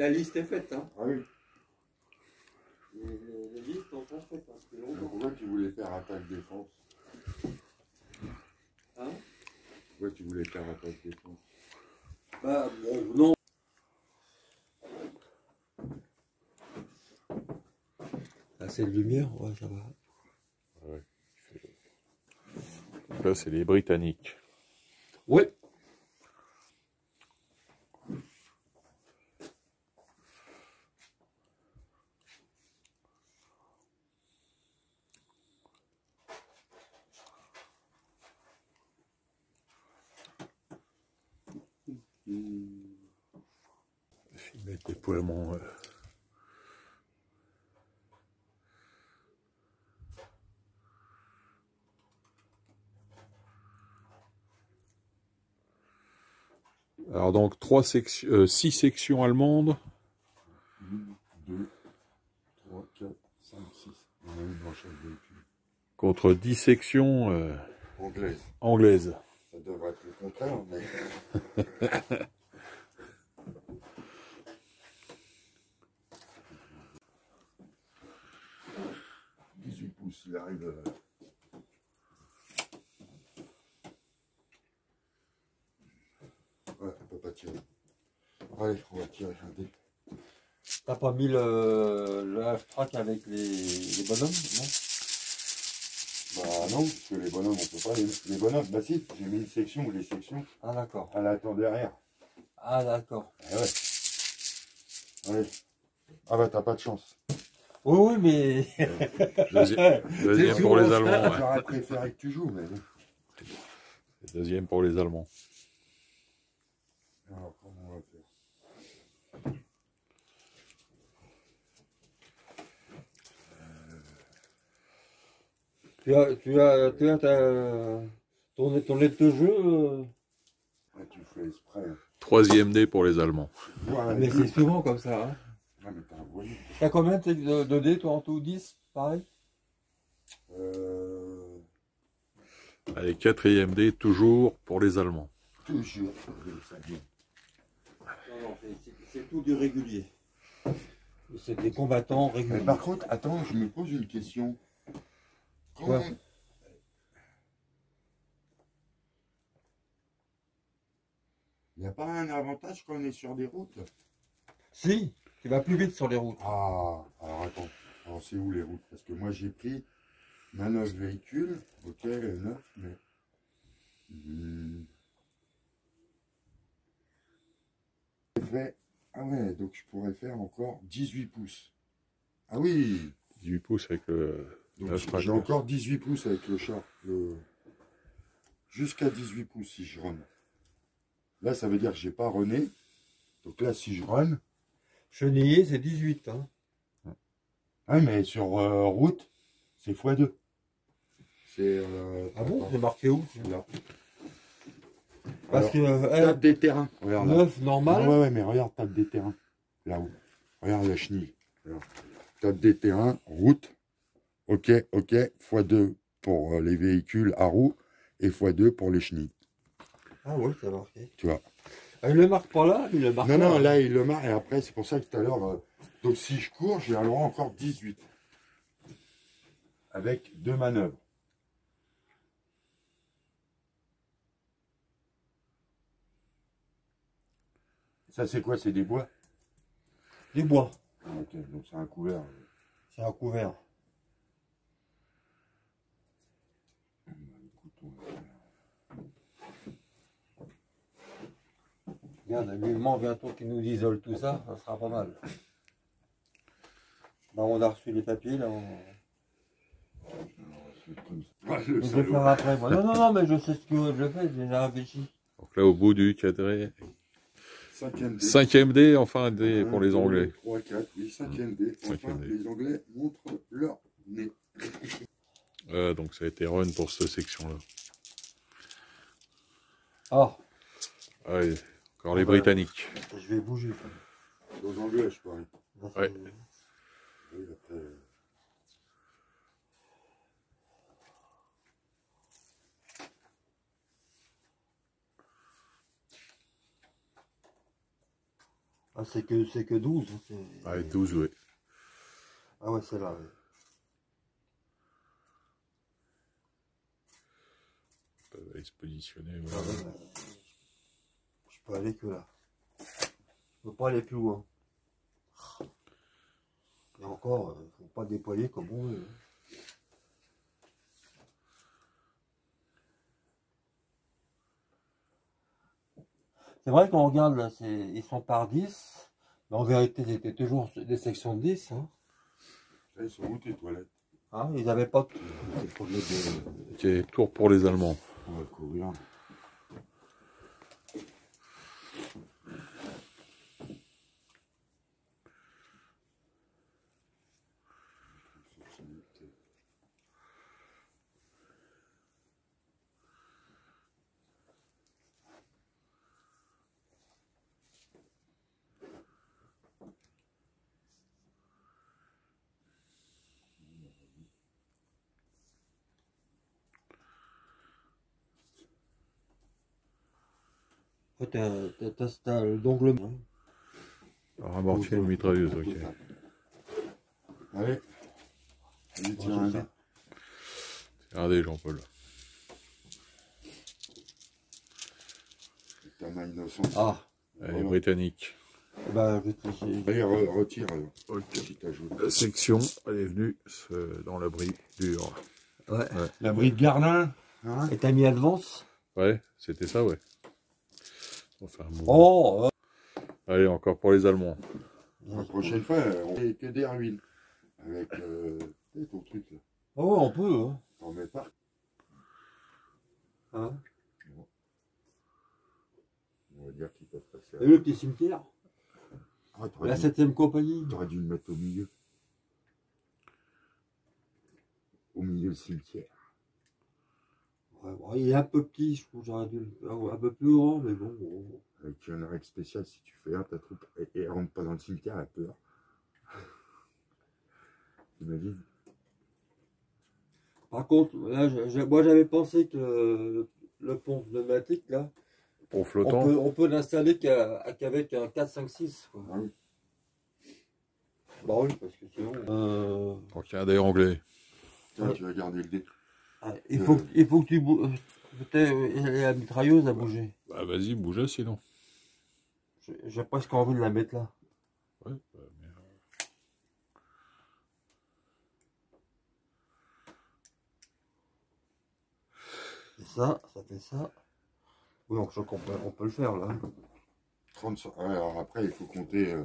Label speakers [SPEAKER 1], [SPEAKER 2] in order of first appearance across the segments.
[SPEAKER 1] la liste est faite. Hein.
[SPEAKER 2] Ah oui.
[SPEAKER 1] Les listes sont pas faites. Hein, depuis longtemps.
[SPEAKER 2] Pourquoi tu voulais faire attaque-défense?
[SPEAKER 1] Hein?
[SPEAKER 2] Pourquoi tu voulais faire attaque-défense?
[SPEAKER 1] Bah, bon, non. Assez de lumière, ouais, ça va.
[SPEAKER 3] Ouais. Donc là, c'est les Britanniques.
[SPEAKER 1] Ouais.
[SPEAKER 3] Ils mettent des déploiement. Alors donc 6 sections allemandes.
[SPEAKER 2] 1, 2, 3, 4, 5, 6. Il y en a une dans chaque véhicule.
[SPEAKER 3] Contre 10 sections anglaises.
[SPEAKER 2] Ça devrait être le contraire, mais... 18 pouces, il arrive... Ouais, on peut pas tirer. Allez, on va tirer un dé.
[SPEAKER 1] T'as pas mis le half-track avec les bonhommes, non?
[SPEAKER 2] Bah non, parce que les bonhommes, on peut pas les bonhommes. Bah si, j'ai mis une section ou les sections
[SPEAKER 1] Ah d'accord.
[SPEAKER 2] à l'attend derrière.
[SPEAKER 1] Ah d'accord.
[SPEAKER 2] Ah ouais. Allez. Ah bah t'as pas de chance.
[SPEAKER 1] Oui, oui, mais...
[SPEAKER 3] Deuxième pour les Allemands. Ouais.
[SPEAKER 2] J'aurais préféré que tu joues, mais bon.
[SPEAKER 3] Deuxième pour les Allemands.
[SPEAKER 2] Alors comment on va faire?
[SPEAKER 1] Tu as ton lettre de jeu
[SPEAKER 2] Ouais, tu fais exprès.
[SPEAKER 3] Troisième dé pour les Allemands.
[SPEAKER 2] Ouais,
[SPEAKER 1] mais c'est souvent comme ça. Hein.
[SPEAKER 2] ouais, mais t'as un voyou.
[SPEAKER 1] T'as combien de dés toi en tout? 10, pareil?
[SPEAKER 3] Allez, quatrième dé, toujours pour les Allemands.
[SPEAKER 2] Toujours, ça vient.
[SPEAKER 1] Non, non, c'est tout du régulier. C'est des combattants réguliers.
[SPEAKER 2] Mais par contre, attends, je me pose une question.
[SPEAKER 1] Quoi?
[SPEAKER 2] Il n'y a pas un avantage quand on est sur des routes?
[SPEAKER 1] Si, tu vas plus vite sur les routes.
[SPEAKER 2] Ah, alors attends. Alors c'est où les routes? Parce que moi j'ai pris 9 véhicules. Ok, 9, mais... Ah ouais, donc je pourrais faire encore 18 pouces. Ah oui,
[SPEAKER 3] 18 pouces avec le...
[SPEAKER 2] donc j'ai encore 18 pouces avec le char. Jusqu'à 18 pouces si je run. Là, ça veut dire que j'ai pas runné. Donc là, si je run...
[SPEAKER 1] Chenillé, c'est 18. Hein.
[SPEAKER 2] Ah mais sur route, c'est x2. C'est...
[SPEAKER 1] Ah bon? C'est marqué où?
[SPEAKER 2] Là.
[SPEAKER 1] Parce que
[SPEAKER 2] Tape des terrains. Regarde là.
[SPEAKER 1] 9 normal.
[SPEAKER 2] Ouais, mais regarde, tape des terrains. Là-haut. Regarde la chenille. Regarde. Tape des terrains, route. Ok, x2 pour les véhicules à roues et x2 pour les chenilles.
[SPEAKER 1] Ah ouais, c'est marqué.
[SPEAKER 2] Tu vois.
[SPEAKER 1] Ah, il le marque pas là, il le marque
[SPEAKER 2] Non,
[SPEAKER 1] là.
[SPEAKER 2] non, là il le marque et après c'est pour ça que tout à l'heure. Donc si je cours, j'ai alors encore 18. Avec 2 manœuvres. Ça c'est quoi? C'est des bois?
[SPEAKER 1] Des bois.
[SPEAKER 2] Ah, ok, donc c'est un couvert.
[SPEAKER 1] C'est un couvert. Regarde, lui, il manque bientôt qu'il nous isole tout ça, ça sera pas mal. Bah, on a reçu les papiers, là. Je vais faire après, moi. Non, mais je sais ce que je fais, j'ai déjà réfléchi.
[SPEAKER 3] Donc là, au bout du cadré.
[SPEAKER 2] 5e dé.
[SPEAKER 3] 5e dé, enfin dé pour les Anglais.
[SPEAKER 2] 3, 4, oui, 5e dé. Enfin, les Anglais montrent leur nez.
[SPEAKER 3] Donc ça a été run pour cette section-là.
[SPEAKER 1] Ah.
[SPEAKER 3] Allez, encore les Britanniques.
[SPEAKER 1] Je vais bouger.
[SPEAKER 2] Aux Anglais, je parie.
[SPEAKER 3] Ouais.
[SPEAKER 2] Oui, après...
[SPEAKER 1] Ah, c'est que 12.
[SPEAKER 3] Ouais, 12, oui.
[SPEAKER 1] Ah ouais, c'est là. Ouais.
[SPEAKER 3] Ils peuvent aller se positionner.
[SPEAKER 1] Ah
[SPEAKER 3] Voilà.
[SPEAKER 1] ouais, bah, je peux aller que là. Je peux pas aller plus loin. Et encore, faut pas déployer comme on veut. C'est vrai qu'on regarde là, ils sont par 10, mais en vérité, c'était toujours des sections de 10. Hein.
[SPEAKER 2] Là, ils sont où tes toilettes?
[SPEAKER 1] Hein, ils n'avaient pas de problème de...
[SPEAKER 3] Ok, tour pour les Allemands.
[SPEAKER 2] On va courir.
[SPEAKER 1] T'as le dongle.
[SPEAKER 3] Alors, un mortier, une mitrailleuse, ok.
[SPEAKER 2] Allez. Allez, tire un dé.
[SPEAKER 3] Regardez, Jean-Paul.
[SPEAKER 2] Ta main innocente.
[SPEAKER 1] Ah,
[SPEAKER 3] Allez,
[SPEAKER 2] Voilà.
[SPEAKER 3] britannique.
[SPEAKER 1] bah, je vais te laisser.
[SPEAKER 2] Allez, retire alors.
[SPEAKER 3] Ok.
[SPEAKER 2] Si t'as joué.
[SPEAKER 3] La section, elle est venue dans l'abri dur.
[SPEAKER 1] Ouais.
[SPEAKER 2] L'abri de Gardin. Hein?
[SPEAKER 1] Et t'as mis Advance?
[SPEAKER 3] Ouais, c'était ça, ouais. On va faire un mouvement.
[SPEAKER 1] Oh,
[SPEAKER 3] Allez, encore pour les Allemands.
[SPEAKER 2] La prochaine fois, on fait que des ruines. Avec ton truc là.
[SPEAKER 1] oh, on peut. Hein.
[SPEAKER 2] T'en mets pas.
[SPEAKER 1] Hein.
[SPEAKER 2] On va dire qu'ils peuvent passer.
[SPEAKER 1] Et le petit cimetière?
[SPEAKER 2] Ah,
[SPEAKER 1] La 7ème compagnie.
[SPEAKER 2] t'aurais dû le mettre au milieu. Au milieu du cimetière.
[SPEAKER 1] Ouais, bon, il est un peu petit, je trouve que j'aurais dû le faire un peu plus grand, mais bon.
[SPEAKER 2] Avec une règle spéciale, si tu fais un, ta troupe et rentre pas dans le cimetière, elle a peur. T'imagines?
[SPEAKER 1] Par contre, là, moi j'avais pensé que le pont pneumatique, là,
[SPEAKER 3] Pour flottant.
[SPEAKER 1] on peut l'installer qu'avec un 4, 5, 6. Quoi.
[SPEAKER 2] Ah oui.
[SPEAKER 1] Bah oui, parce que sinon.
[SPEAKER 3] Donc, il y a un dé anglais.
[SPEAKER 2] Tiens, tu vas garder le dé.
[SPEAKER 1] Il faut que tu bouges. La mitrailleuse a bougé.
[SPEAKER 3] Bah, vas-y, bougez sinon.
[SPEAKER 1] J'ai presque envie de la mettre là.
[SPEAKER 3] Ouais, mais,
[SPEAKER 1] Et ça fait ça. Oui, donc je crois on peut le faire là.
[SPEAKER 2] 30, ouais, alors après, il faut compter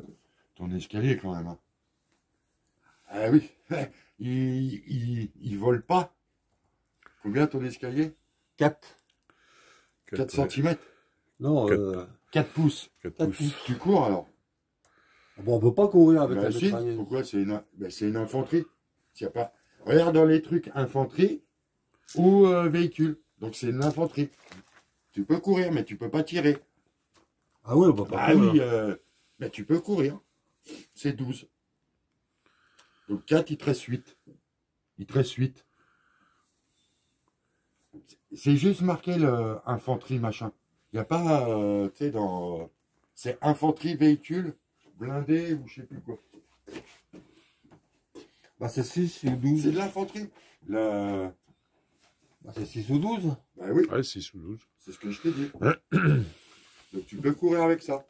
[SPEAKER 2] ton escalier quand même. Hein. Ah oui, il vole pas. Combien ton escalier?
[SPEAKER 1] 4.
[SPEAKER 2] 4 cm.
[SPEAKER 1] Non,
[SPEAKER 2] 4 pouces.
[SPEAKER 3] 4
[SPEAKER 1] 4
[SPEAKER 3] pouces.
[SPEAKER 1] pouces.
[SPEAKER 2] Tu cours alors?
[SPEAKER 1] Bon, on peut pas courir avec
[SPEAKER 2] Bah
[SPEAKER 1] la
[SPEAKER 2] si,
[SPEAKER 1] mitrailleuse.
[SPEAKER 2] pourquoi? C'est une infanterie. S'il y a pas... Regarde dans les trucs infanterie ou véhicule. Donc c'est une infanterie. Tu peux courir, mais tu peux pas tirer.
[SPEAKER 1] Ah oui, on peut pas
[SPEAKER 2] Ah
[SPEAKER 1] courir.
[SPEAKER 2] oui, mais tu peux courir. C'est 12. Donc 4, il te reste 8. Il te reste 8. C'est juste marqué le infanterie machin. Il n'y a pas, tu sais, dans... C'est infanterie véhicule, blindé ou je sais plus quoi.
[SPEAKER 1] Bah c'est 6 ou 12.
[SPEAKER 2] C'est de l'infanterie. La...
[SPEAKER 1] Bah c'est 6 ou 12.
[SPEAKER 2] Bah oui,
[SPEAKER 3] Ouais, 6 ou 12.
[SPEAKER 2] c'est ce que je t'ai dit. Donc tu peux courir avec ça.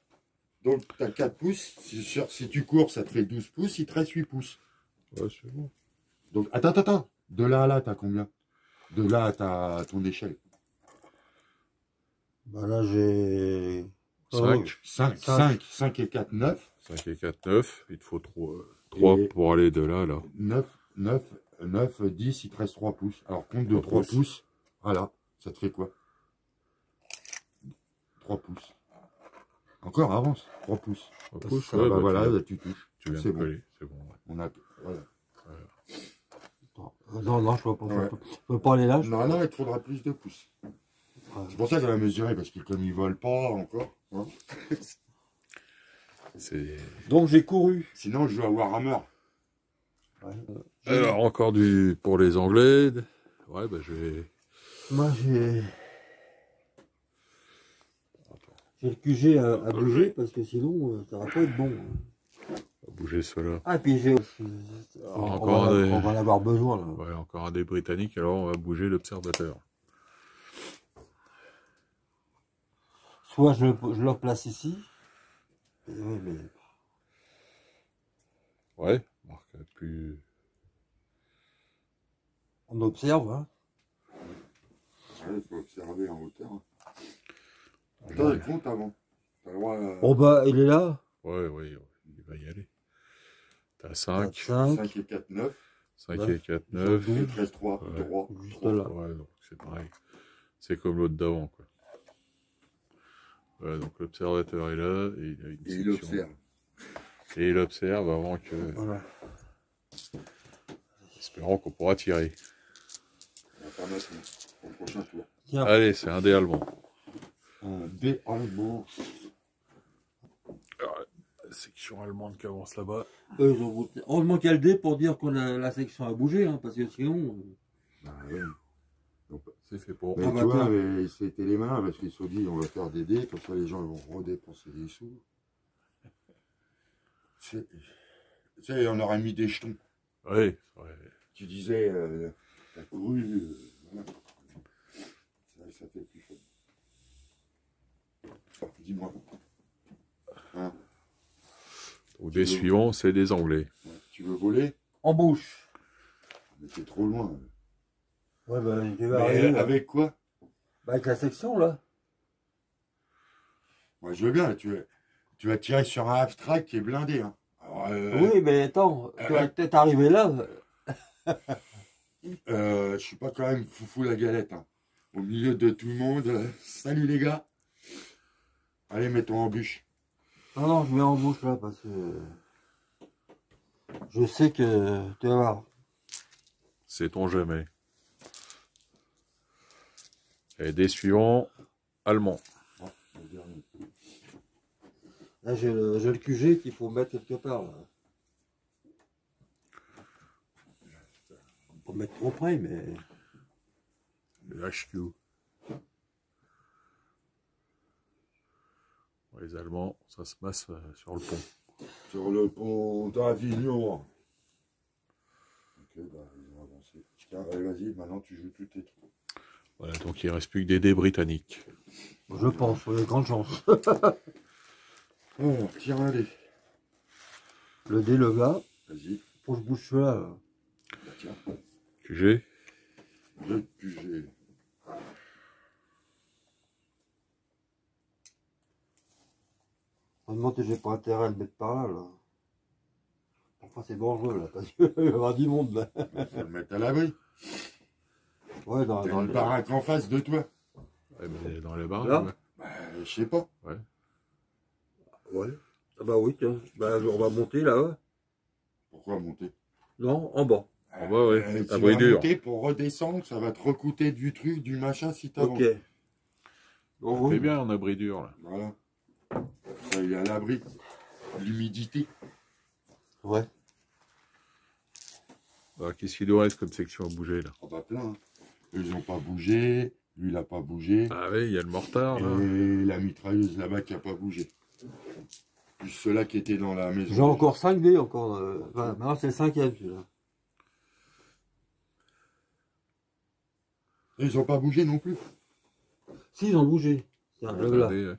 [SPEAKER 2] Donc tu as 4 pouces. Si tu cours, ça te fait 12 pouces. Il te reste 8 pouces.
[SPEAKER 3] Ouais, c'est bon.
[SPEAKER 2] Donc attends. De là à là, t'as combien? De là à ton échelle.
[SPEAKER 1] Bah là j'ai...
[SPEAKER 3] 5.
[SPEAKER 2] 5 et 4, 9.
[SPEAKER 3] 5 et 4, 9. Il te faut 3
[SPEAKER 2] Et-
[SPEAKER 3] pour aller de là à là.
[SPEAKER 2] 9, 10, il te reste 3 pouces. Alors compte de 3
[SPEAKER 3] pouces.
[SPEAKER 2] pouces. Voilà, ça te fait quoi? 3 pouces. Encore, avance. 3 pouces.
[SPEAKER 3] 3 pouces,
[SPEAKER 2] Ça,
[SPEAKER 3] ouais,
[SPEAKER 2] bah, voilà,
[SPEAKER 3] tu,
[SPEAKER 2] là, tu touches.
[SPEAKER 3] tu viens
[SPEAKER 2] c'est
[SPEAKER 3] de
[SPEAKER 2] bon.
[SPEAKER 3] coller. C'est bon. Ouais.
[SPEAKER 2] On a, voilà.
[SPEAKER 1] Non, je peux pas.
[SPEAKER 2] Ouais.
[SPEAKER 1] Je peux pas aller là.
[SPEAKER 2] Non, il te faudra plus de pouces. C'est pour ça que ça va mesurer, parce que comme ils volent pas encore, hein,
[SPEAKER 3] C'est...
[SPEAKER 1] Donc j'ai couru.
[SPEAKER 2] sinon je joue à Warhammer.
[SPEAKER 1] Ouais.
[SPEAKER 3] Alors, encore pour les Anglais. Ouais, bah je vais...
[SPEAKER 1] Moi j'ai... J'ai le QG à bouger parce que sinon ça va pas être bon.
[SPEAKER 3] On va bouger cela.
[SPEAKER 1] Ah, et puis j'ai
[SPEAKER 3] Encore un des-
[SPEAKER 1] on va en avoir besoin là.
[SPEAKER 3] Ouais, encore un des Britanniques, alors on va bouger l'observateur.
[SPEAKER 1] Soit je le place ici. Oui, mais
[SPEAKER 3] Ouais, marque plus.
[SPEAKER 1] on observe, hein.
[SPEAKER 2] Il faut observer en hauteur. Hein. Attends, il compte avant. T'as le droit à...
[SPEAKER 1] Bon bah il est là.
[SPEAKER 3] Ouais, ouais, il va y aller. T'as 5,
[SPEAKER 1] 5,
[SPEAKER 2] 5 et 4, 9.
[SPEAKER 3] 5 et 4, 9.
[SPEAKER 2] Et 13, 3,
[SPEAKER 3] Ouais.
[SPEAKER 2] 3.
[SPEAKER 1] juste là.
[SPEAKER 3] Ouais, donc c'est pareil. C'est comme l'autre d'avant, quoi. Ouais, donc l'observateur est là, et il a une
[SPEAKER 2] Et il
[SPEAKER 3] section.
[SPEAKER 2] observe.
[SPEAKER 3] Et il observe avant que.
[SPEAKER 1] Voilà.
[SPEAKER 3] Espérons qu'on pourra tirer.
[SPEAKER 2] On va pas maintenant. Au prochain tour.
[SPEAKER 1] Tiens,
[SPEAKER 3] Allez, c'est un dé allemand.
[SPEAKER 2] Un dé allemand.
[SPEAKER 3] Alors, la section allemande qui avance là-bas.
[SPEAKER 1] eux, ils ont voté. Heureusement qu'il y a le dé pour dire que la section a bougé, hein, parce que sinon.
[SPEAKER 2] Bah ouais.
[SPEAKER 3] C'est fait pour.
[SPEAKER 2] Mais
[SPEAKER 1] Ah bah
[SPEAKER 2] tu vois,
[SPEAKER 1] tiens.
[SPEAKER 2] mais c'était les mains parce qu'ils se sont dit on va faire des dés, comme ça les gens ils vont redépenser des sous. Tu sais, on aurait mis des jetons.
[SPEAKER 3] Oui, ouais.
[SPEAKER 2] Tu disais, t'as couru, voilà. Ça fait plus fun. Dis-moi. Hein,
[SPEAKER 3] Au dé suivant, c'est des Anglais.
[SPEAKER 2] ouais, tu veux voler?
[SPEAKER 1] En bouche.
[SPEAKER 2] Mais t'es trop loin.
[SPEAKER 1] Ouais, bah, tu vas
[SPEAKER 2] Mais
[SPEAKER 1] arriver. Là.
[SPEAKER 2] avec quoi?
[SPEAKER 1] Bah, avec la section, là.
[SPEAKER 2] Moi je veux bien, tu vas tirer sur un half-track qui est blindé. Hein. Alors,
[SPEAKER 1] Oui, mais attends, tu vas peut-être arriver là.
[SPEAKER 2] je suis pas quand même foufou la galette. Hein. Au milieu de tout le monde. Salut les gars. Allez, mets-toi en bûche.
[SPEAKER 1] Non, non, je mets en bouche, là, parce que. Je sais que. Tu vas voir.
[SPEAKER 3] Sait-on jamais. Et dé suivant, allemand.
[SPEAKER 2] Ah, le dernier.
[SPEAKER 1] Là, j'ai le QG qu'il faut mettre quelque part, là. Pas mettre trop près, mais.
[SPEAKER 3] Le HQ. Les Allemands, ça se masse sur le pont.
[SPEAKER 2] Sur le pont d'Avignon. Ok, bah, ils ont avancé. Tiens, allez, vas-y, maintenant tu joues tous tes trucs.
[SPEAKER 3] Voilà, donc il ne reste plus que des dés britanniques.
[SPEAKER 1] Je pense, il y a de grandes chances.
[SPEAKER 2] Oh, tire un dé.
[SPEAKER 1] Le dé, le gars.
[SPEAKER 2] Vas-y,
[SPEAKER 1] Faut que je bouge cela, là.
[SPEAKER 2] bah, tiens.
[SPEAKER 3] QG.
[SPEAKER 2] Le QG.
[SPEAKER 1] Je me demande si j'ai pas intérêt à le mettre par là, là. Enfin, c'est dangereux, là, parce qu'il va y avoir du monde, là.
[SPEAKER 2] Il faut le mettre à l'abri.
[SPEAKER 1] Ouais, dans
[SPEAKER 2] T'as une
[SPEAKER 1] le.
[SPEAKER 2] baraque en face de toi.
[SPEAKER 3] Ouais, mais dans les bars,
[SPEAKER 1] Là
[SPEAKER 3] ouais.
[SPEAKER 2] Bah, je sais pas.
[SPEAKER 1] Ouais. Ah bah oui, tiens. Bah, on va monter, là.
[SPEAKER 2] Pourquoi monter?
[SPEAKER 1] Non, en bas.
[SPEAKER 3] En bas, ouais.
[SPEAKER 2] Tu
[SPEAKER 3] Abri
[SPEAKER 2] vas
[SPEAKER 3] dur.
[SPEAKER 2] monter pour redescendre, ça va te recouter du truc, du machin si t'as
[SPEAKER 1] Ok. Bon,
[SPEAKER 3] C'est
[SPEAKER 1] oui.
[SPEAKER 3] bien en abri dur, là.
[SPEAKER 2] Voilà. Ça, il est à l'abri de l'humidité.
[SPEAKER 1] Ouais.
[SPEAKER 3] Alors, qu'est-ce qu'il nous reste comme section à bouger, là?
[SPEAKER 2] Ah bah plein. Hein. Eux, ils n'ont pas bougé. Lui, il n'a pas bougé.
[SPEAKER 3] Ah oui, il y a le mortar, là.
[SPEAKER 2] Et la mitrailleuse là-bas qui n'a pas bougé. Plus ceux-là qui étaient dans la maison.
[SPEAKER 1] J'ai encore 5 dés, encore. Enfin, maintenant, c'est le 5e, celui-là.
[SPEAKER 2] Et ils n'ont pas bougé non plus.
[SPEAKER 1] Si, ils ont bougé. Tiens, le là.
[SPEAKER 3] Regardez, ouais.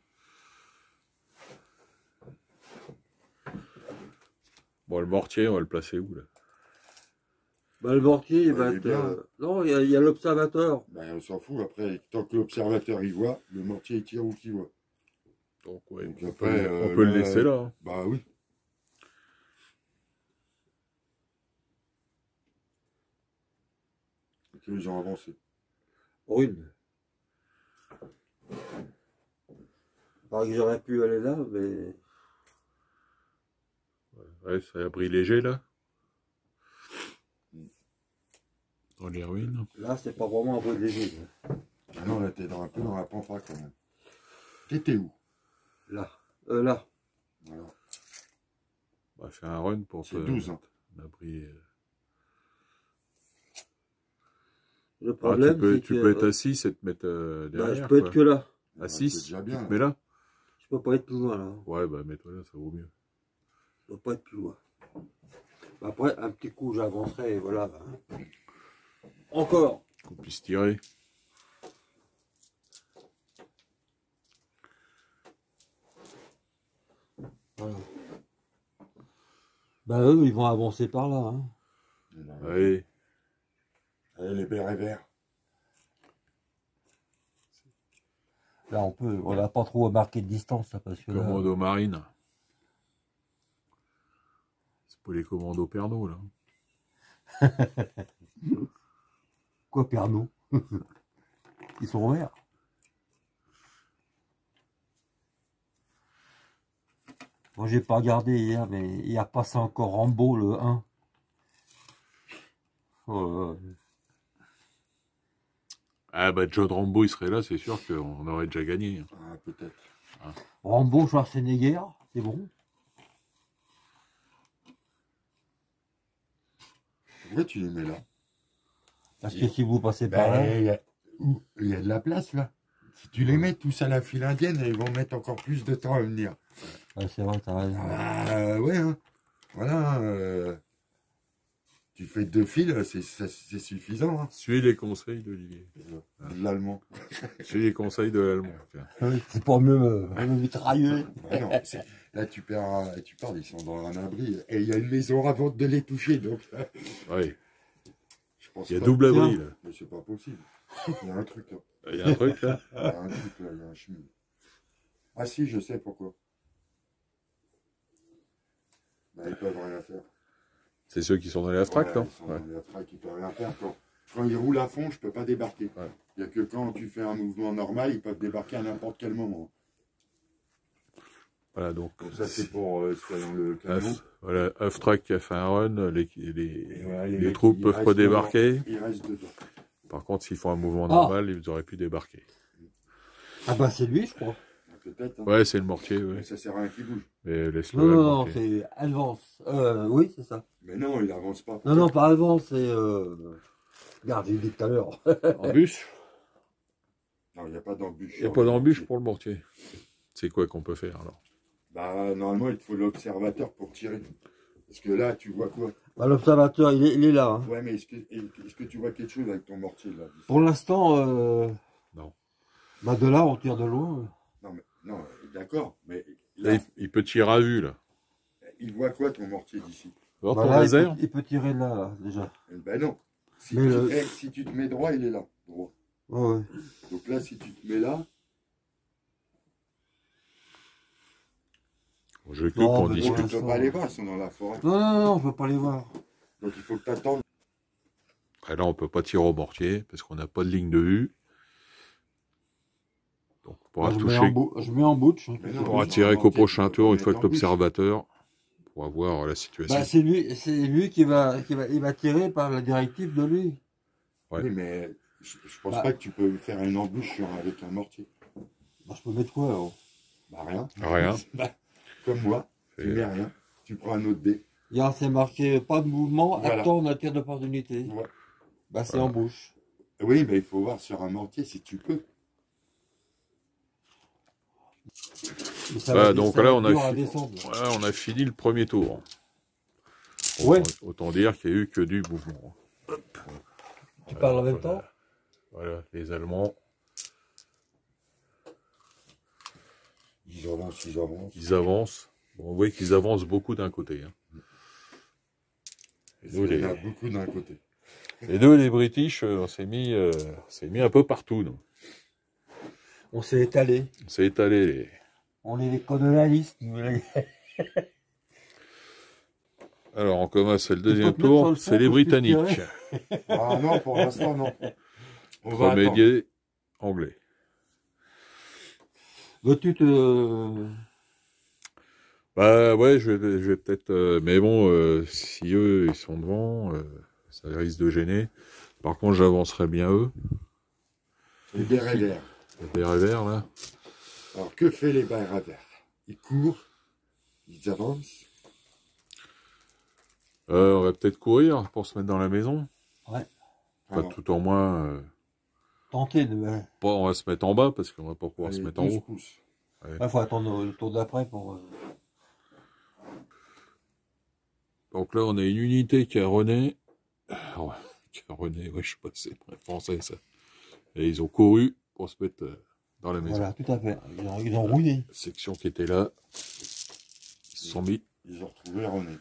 [SPEAKER 3] Bon, le mortier, on va le placer où, là?
[SPEAKER 1] Bah, le mortier, il
[SPEAKER 2] Ouais,
[SPEAKER 1] va
[SPEAKER 2] il est
[SPEAKER 1] être.
[SPEAKER 2] bien.
[SPEAKER 1] Non, il y a l'observateur.
[SPEAKER 2] Ben, on s'en fout. Après, tant que l'observateur y voit, le mortier il tire où qu'il voit.
[SPEAKER 3] Donc, ouais,
[SPEAKER 2] Donc
[SPEAKER 3] on
[SPEAKER 2] après,
[SPEAKER 3] peut, on peut le
[SPEAKER 2] là,
[SPEAKER 3] laisser là. Hein.
[SPEAKER 2] Bah oui. Ok, ils ont avancé.
[SPEAKER 1] Brune. Alors que j'aurais pu aller là, mais.
[SPEAKER 3] Ouais, c'est abri léger, là. Dans les ruines.
[SPEAKER 1] Là, c'est pas vraiment un bruit léger.
[SPEAKER 2] Ah non, là, t'es un peu dans la pampa quand même. T'étais où?
[SPEAKER 1] Là. Là.
[SPEAKER 2] Voilà.
[SPEAKER 3] On va faire un run pour
[SPEAKER 2] C'est 12. Hein.
[SPEAKER 3] un abri.
[SPEAKER 1] Le
[SPEAKER 3] Ah,
[SPEAKER 1] problème,
[SPEAKER 3] tu peux
[SPEAKER 1] c'est que.
[SPEAKER 3] être assis et te mettre
[SPEAKER 1] Bah,
[SPEAKER 3] derrière.
[SPEAKER 1] je peux être
[SPEAKER 3] quoi.
[SPEAKER 1] que là.
[SPEAKER 3] Assis,
[SPEAKER 2] c'est déjà
[SPEAKER 3] tu
[SPEAKER 2] bien.
[SPEAKER 3] te mets là.
[SPEAKER 1] peux pas être plus loin, là.
[SPEAKER 3] Ouais, bah mets-toi là, ça vaut mieux.
[SPEAKER 1] Je peux pas être plus loin. Après, un petit coup, j'avancerai, et voilà. Encore.
[SPEAKER 3] Qu'on puisse tirer.
[SPEAKER 1] Voilà. Bah eux, ils vont avancer par là. Hein.
[SPEAKER 3] Allez.
[SPEAKER 2] Allez, les bérets verts.
[SPEAKER 1] Là, on n'a pas trop marqué de distance, là, parce que là...
[SPEAKER 3] Commando marine. C'est pas les commandos Pernod, là.
[SPEAKER 1] Quoi, Pernod? Ils sont verts. Moi, j'ai pas regardé hier, mais il a passé encore Rambo, le 1. Oh,
[SPEAKER 3] Ah bah John Rambo il serait là, c'est sûr qu'on aurait déjà gagné.
[SPEAKER 2] Ah, peut-être.
[SPEAKER 1] Rambo, Schwarzenegger, c'est bon.
[SPEAKER 2] Pourquoi tu les mets là?
[SPEAKER 1] Parce que si vous passez par là...
[SPEAKER 2] Ben, il y a de la place là. Si tu les mets tous à la file indienne, ils vont mettre encore plus de temps à venir.
[SPEAKER 1] Ouais, c'est vrai, t'as raison.
[SPEAKER 2] Ah, ouais, hein. Voilà. Tu fais 2 files, c'est suffisant. Hein.
[SPEAKER 3] Suivez les conseils d'Olivier.
[SPEAKER 2] De l'allemand.
[SPEAKER 3] Suivez les conseils de l'allemand. Tiens.
[SPEAKER 1] Oui, c'est pour mieux me mitrailler.
[SPEAKER 2] Ouais, non, là, tu pars, ils sont dans un abri. Et il y a une maison avant de les toucher. Donc,
[SPEAKER 3] Ouais.
[SPEAKER 2] je pense
[SPEAKER 3] Il y a
[SPEAKER 2] pas
[SPEAKER 3] double
[SPEAKER 2] que-
[SPEAKER 3] abri là.
[SPEAKER 2] Mais c'est pas possible. Il y a un truc là.
[SPEAKER 3] Il y a un truc là.
[SPEAKER 2] Il y a un truc là, il y a un chemin. Ah si, je sais pourquoi. Bah, ils peuvent rien faire.
[SPEAKER 3] C'est ceux qui sont dans les abstracts,
[SPEAKER 2] Ouais,
[SPEAKER 3] non
[SPEAKER 2] ils sont
[SPEAKER 3] ouais.
[SPEAKER 2] dans les abstracts, ils peuvent rien faire. Quand ils roulent à fond, je peux pas débarquer.
[SPEAKER 3] Ouais.
[SPEAKER 2] Il n'y a que quand tu fais un mouvement normal, ils peuvent débarquer à n'importe quel moment.
[SPEAKER 3] Voilà, donc
[SPEAKER 2] Donc ça, c'est pour dans le camion.
[SPEAKER 3] voilà, Aftrac qui a fait un run, les
[SPEAKER 2] Et voilà,
[SPEAKER 3] les
[SPEAKER 2] mecs,
[SPEAKER 3] troupes
[SPEAKER 2] ils
[SPEAKER 3] peuvent
[SPEAKER 2] restent
[SPEAKER 3] redébarquer.
[SPEAKER 2] dedans. Ils restent dedans.
[SPEAKER 3] Par contre, s'ils font un mouvement normal, ils auraient pu débarquer.
[SPEAKER 1] Ah bah c'est lui, je crois.
[SPEAKER 2] Peut-être. Hein.
[SPEAKER 3] Ouais, c'est le mortier,
[SPEAKER 2] Mais
[SPEAKER 3] ouais.
[SPEAKER 2] ça sert à rien qu'il bouge.
[SPEAKER 3] Mais laisse-le
[SPEAKER 1] Non, non, non,
[SPEAKER 3] manquer.
[SPEAKER 1] c'est Alvance. Oui, c'est ça.
[SPEAKER 2] Mais non, il avance pas.
[SPEAKER 1] Non, non, pas Alvance, c'est... Regarde, j'ai dit tout à l'heure.
[SPEAKER 3] Embûche.
[SPEAKER 2] Non, il n'y a pas d'embûche.
[SPEAKER 3] Il n'y a pas d'embûche pour le mortier. C'est quoi qu'on peut faire alors?
[SPEAKER 2] Bah, normalement, il te faut l'observateur pour tirer. Parce que là, tu vois quoi?
[SPEAKER 1] Bah, l'observateur, il est là. Hein.
[SPEAKER 2] Ouais, mais est-ce que tu vois quelque chose avec ton mortier là?
[SPEAKER 1] Pour l'instant,
[SPEAKER 3] Non.
[SPEAKER 1] bah de là, on tire de loin.
[SPEAKER 2] Non, d'accord, mais
[SPEAKER 3] Là,
[SPEAKER 2] là,
[SPEAKER 3] il peut tirer à vue, là.
[SPEAKER 2] il voit quoi ton mortier d'ici?
[SPEAKER 3] Alors,
[SPEAKER 1] Bah,
[SPEAKER 3] ton
[SPEAKER 1] là,
[SPEAKER 3] laser,
[SPEAKER 1] il peut tirer là, déjà.
[SPEAKER 2] Ben non. Si,
[SPEAKER 1] Mais
[SPEAKER 2] si tu te mets droit, il est là. Droit.
[SPEAKER 1] Ouais, ouais.
[SPEAKER 2] Donc là, si tu te mets là,
[SPEAKER 3] je coupe,
[SPEAKER 1] Non,
[SPEAKER 3] on
[SPEAKER 1] mais
[SPEAKER 2] tu
[SPEAKER 3] discute.
[SPEAKER 2] ne peux pas les voir, ils sont dans la forêt.
[SPEAKER 1] Non, non, non, on peut pas les voir.
[SPEAKER 2] Donc il faut que tu attendes.
[SPEAKER 3] Après là, on peut pas tirer au mortier parce qu'on n'a pas de ligne de vue. Donc on pourra
[SPEAKER 1] Bah,
[SPEAKER 3] toucher,
[SPEAKER 1] je mets en bouche.
[SPEAKER 2] Mais
[SPEAKER 3] on
[SPEAKER 2] non,
[SPEAKER 3] pourra
[SPEAKER 2] mais
[SPEAKER 3] tirer
[SPEAKER 2] en
[SPEAKER 3] qu'au
[SPEAKER 2] entier,
[SPEAKER 3] prochain
[SPEAKER 2] tu peux
[SPEAKER 3] tour,
[SPEAKER 2] pas
[SPEAKER 3] une fois
[SPEAKER 2] mettre
[SPEAKER 3] que
[SPEAKER 2] en bouche.
[SPEAKER 3] l'observateur pourra voir la situation.
[SPEAKER 1] Bah, c'est lui qui il va tirer par la directive de lui.
[SPEAKER 3] Ouais.
[SPEAKER 2] Oui, mais je pense
[SPEAKER 1] Bah.
[SPEAKER 2] pas que tu peux faire une embûche avec un mortier.
[SPEAKER 1] Bah, je peux mettre quoi alors?
[SPEAKER 2] Bah rien.
[SPEAKER 3] Rien.
[SPEAKER 2] Bah, comme moi, tu mets rien. Tu prends un autre dé.
[SPEAKER 1] Regarde, c'est marqué pas de mouvement,
[SPEAKER 2] Voilà.
[SPEAKER 1] attends un tir d'opportunité.
[SPEAKER 2] Ouais.
[SPEAKER 1] Bah, c'est
[SPEAKER 3] Voilà.
[SPEAKER 1] en bouche.
[SPEAKER 2] Oui, mais il faut voir sur un mortier si tu peux.
[SPEAKER 1] Mais ça
[SPEAKER 3] Bah,
[SPEAKER 1] va-
[SPEAKER 3] donc
[SPEAKER 1] ça
[SPEAKER 3] là,
[SPEAKER 1] va
[SPEAKER 3] on
[SPEAKER 1] être dur
[SPEAKER 3] a,
[SPEAKER 1] à descendre.
[SPEAKER 3] voilà, on a fini le premier tour.
[SPEAKER 1] Ouais.
[SPEAKER 3] Autant dire qu'il n'y a eu que du mouvement.
[SPEAKER 1] Tu parles en même temps?
[SPEAKER 3] Voilà, les Allemands,
[SPEAKER 2] Ils avancent, ils avancent.
[SPEAKER 3] ils avancent. Bon, on voit qu'ils avancent beaucoup d'un côté. Hein.
[SPEAKER 2] Il
[SPEAKER 3] Nous,
[SPEAKER 2] y en
[SPEAKER 3] les-
[SPEAKER 2] a beaucoup d'un côté.
[SPEAKER 3] Les deux, les British, on s'est mis un peu partout. Nous.
[SPEAKER 1] On s'est étalé.
[SPEAKER 3] On s'est étalé.
[SPEAKER 1] On est les colonialistes.
[SPEAKER 3] Alors, on commence, c'est le deuxième
[SPEAKER 1] peux te mettre sur
[SPEAKER 3] tour,
[SPEAKER 1] le
[SPEAKER 3] c'est
[SPEAKER 1] fond
[SPEAKER 3] les
[SPEAKER 1] pour que je puisse
[SPEAKER 3] Britanniques.
[SPEAKER 2] Ah non, pour l'instant, non. On va attendre.
[SPEAKER 3] Remédier anglais.
[SPEAKER 1] Veux-tu te...
[SPEAKER 3] Bah ouais, je vais peut-être... mais bon, si eux, ils sont devant, ça risque de gêner. Par contre, j'avancerai bien eux.
[SPEAKER 2] Les bérets verts.
[SPEAKER 3] Les bérets verts, là.
[SPEAKER 2] Alors, que fait les bérets verts? Ils courent, ils avancent.
[SPEAKER 3] On va peut-être courir pour se mettre dans la maison.
[SPEAKER 1] Ouais.
[SPEAKER 3] Pas
[SPEAKER 2] Alors,
[SPEAKER 3] tout au moins...
[SPEAKER 1] Tenter de...
[SPEAKER 3] on va se mettre en bas parce qu'on va pas pouvoir se
[SPEAKER 2] allez,
[SPEAKER 3] mettre en
[SPEAKER 2] 12
[SPEAKER 3] haut.
[SPEAKER 2] pouces.
[SPEAKER 3] Ouais.
[SPEAKER 1] Il faut attendre le tour d'après pour...
[SPEAKER 3] Donc là, on a une unité qui a rené. Ouais, qui a rené, ouais, je sais pas si c'est français ça. Et ils ont couru pour se mettre dans la maison.
[SPEAKER 1] Voilà, tout à fait. Ils ont rouillé.
[SPEAKER 3] La section qui était là, ils se sont mis.
[SPEAKER 2] Ils ont retrouvé René.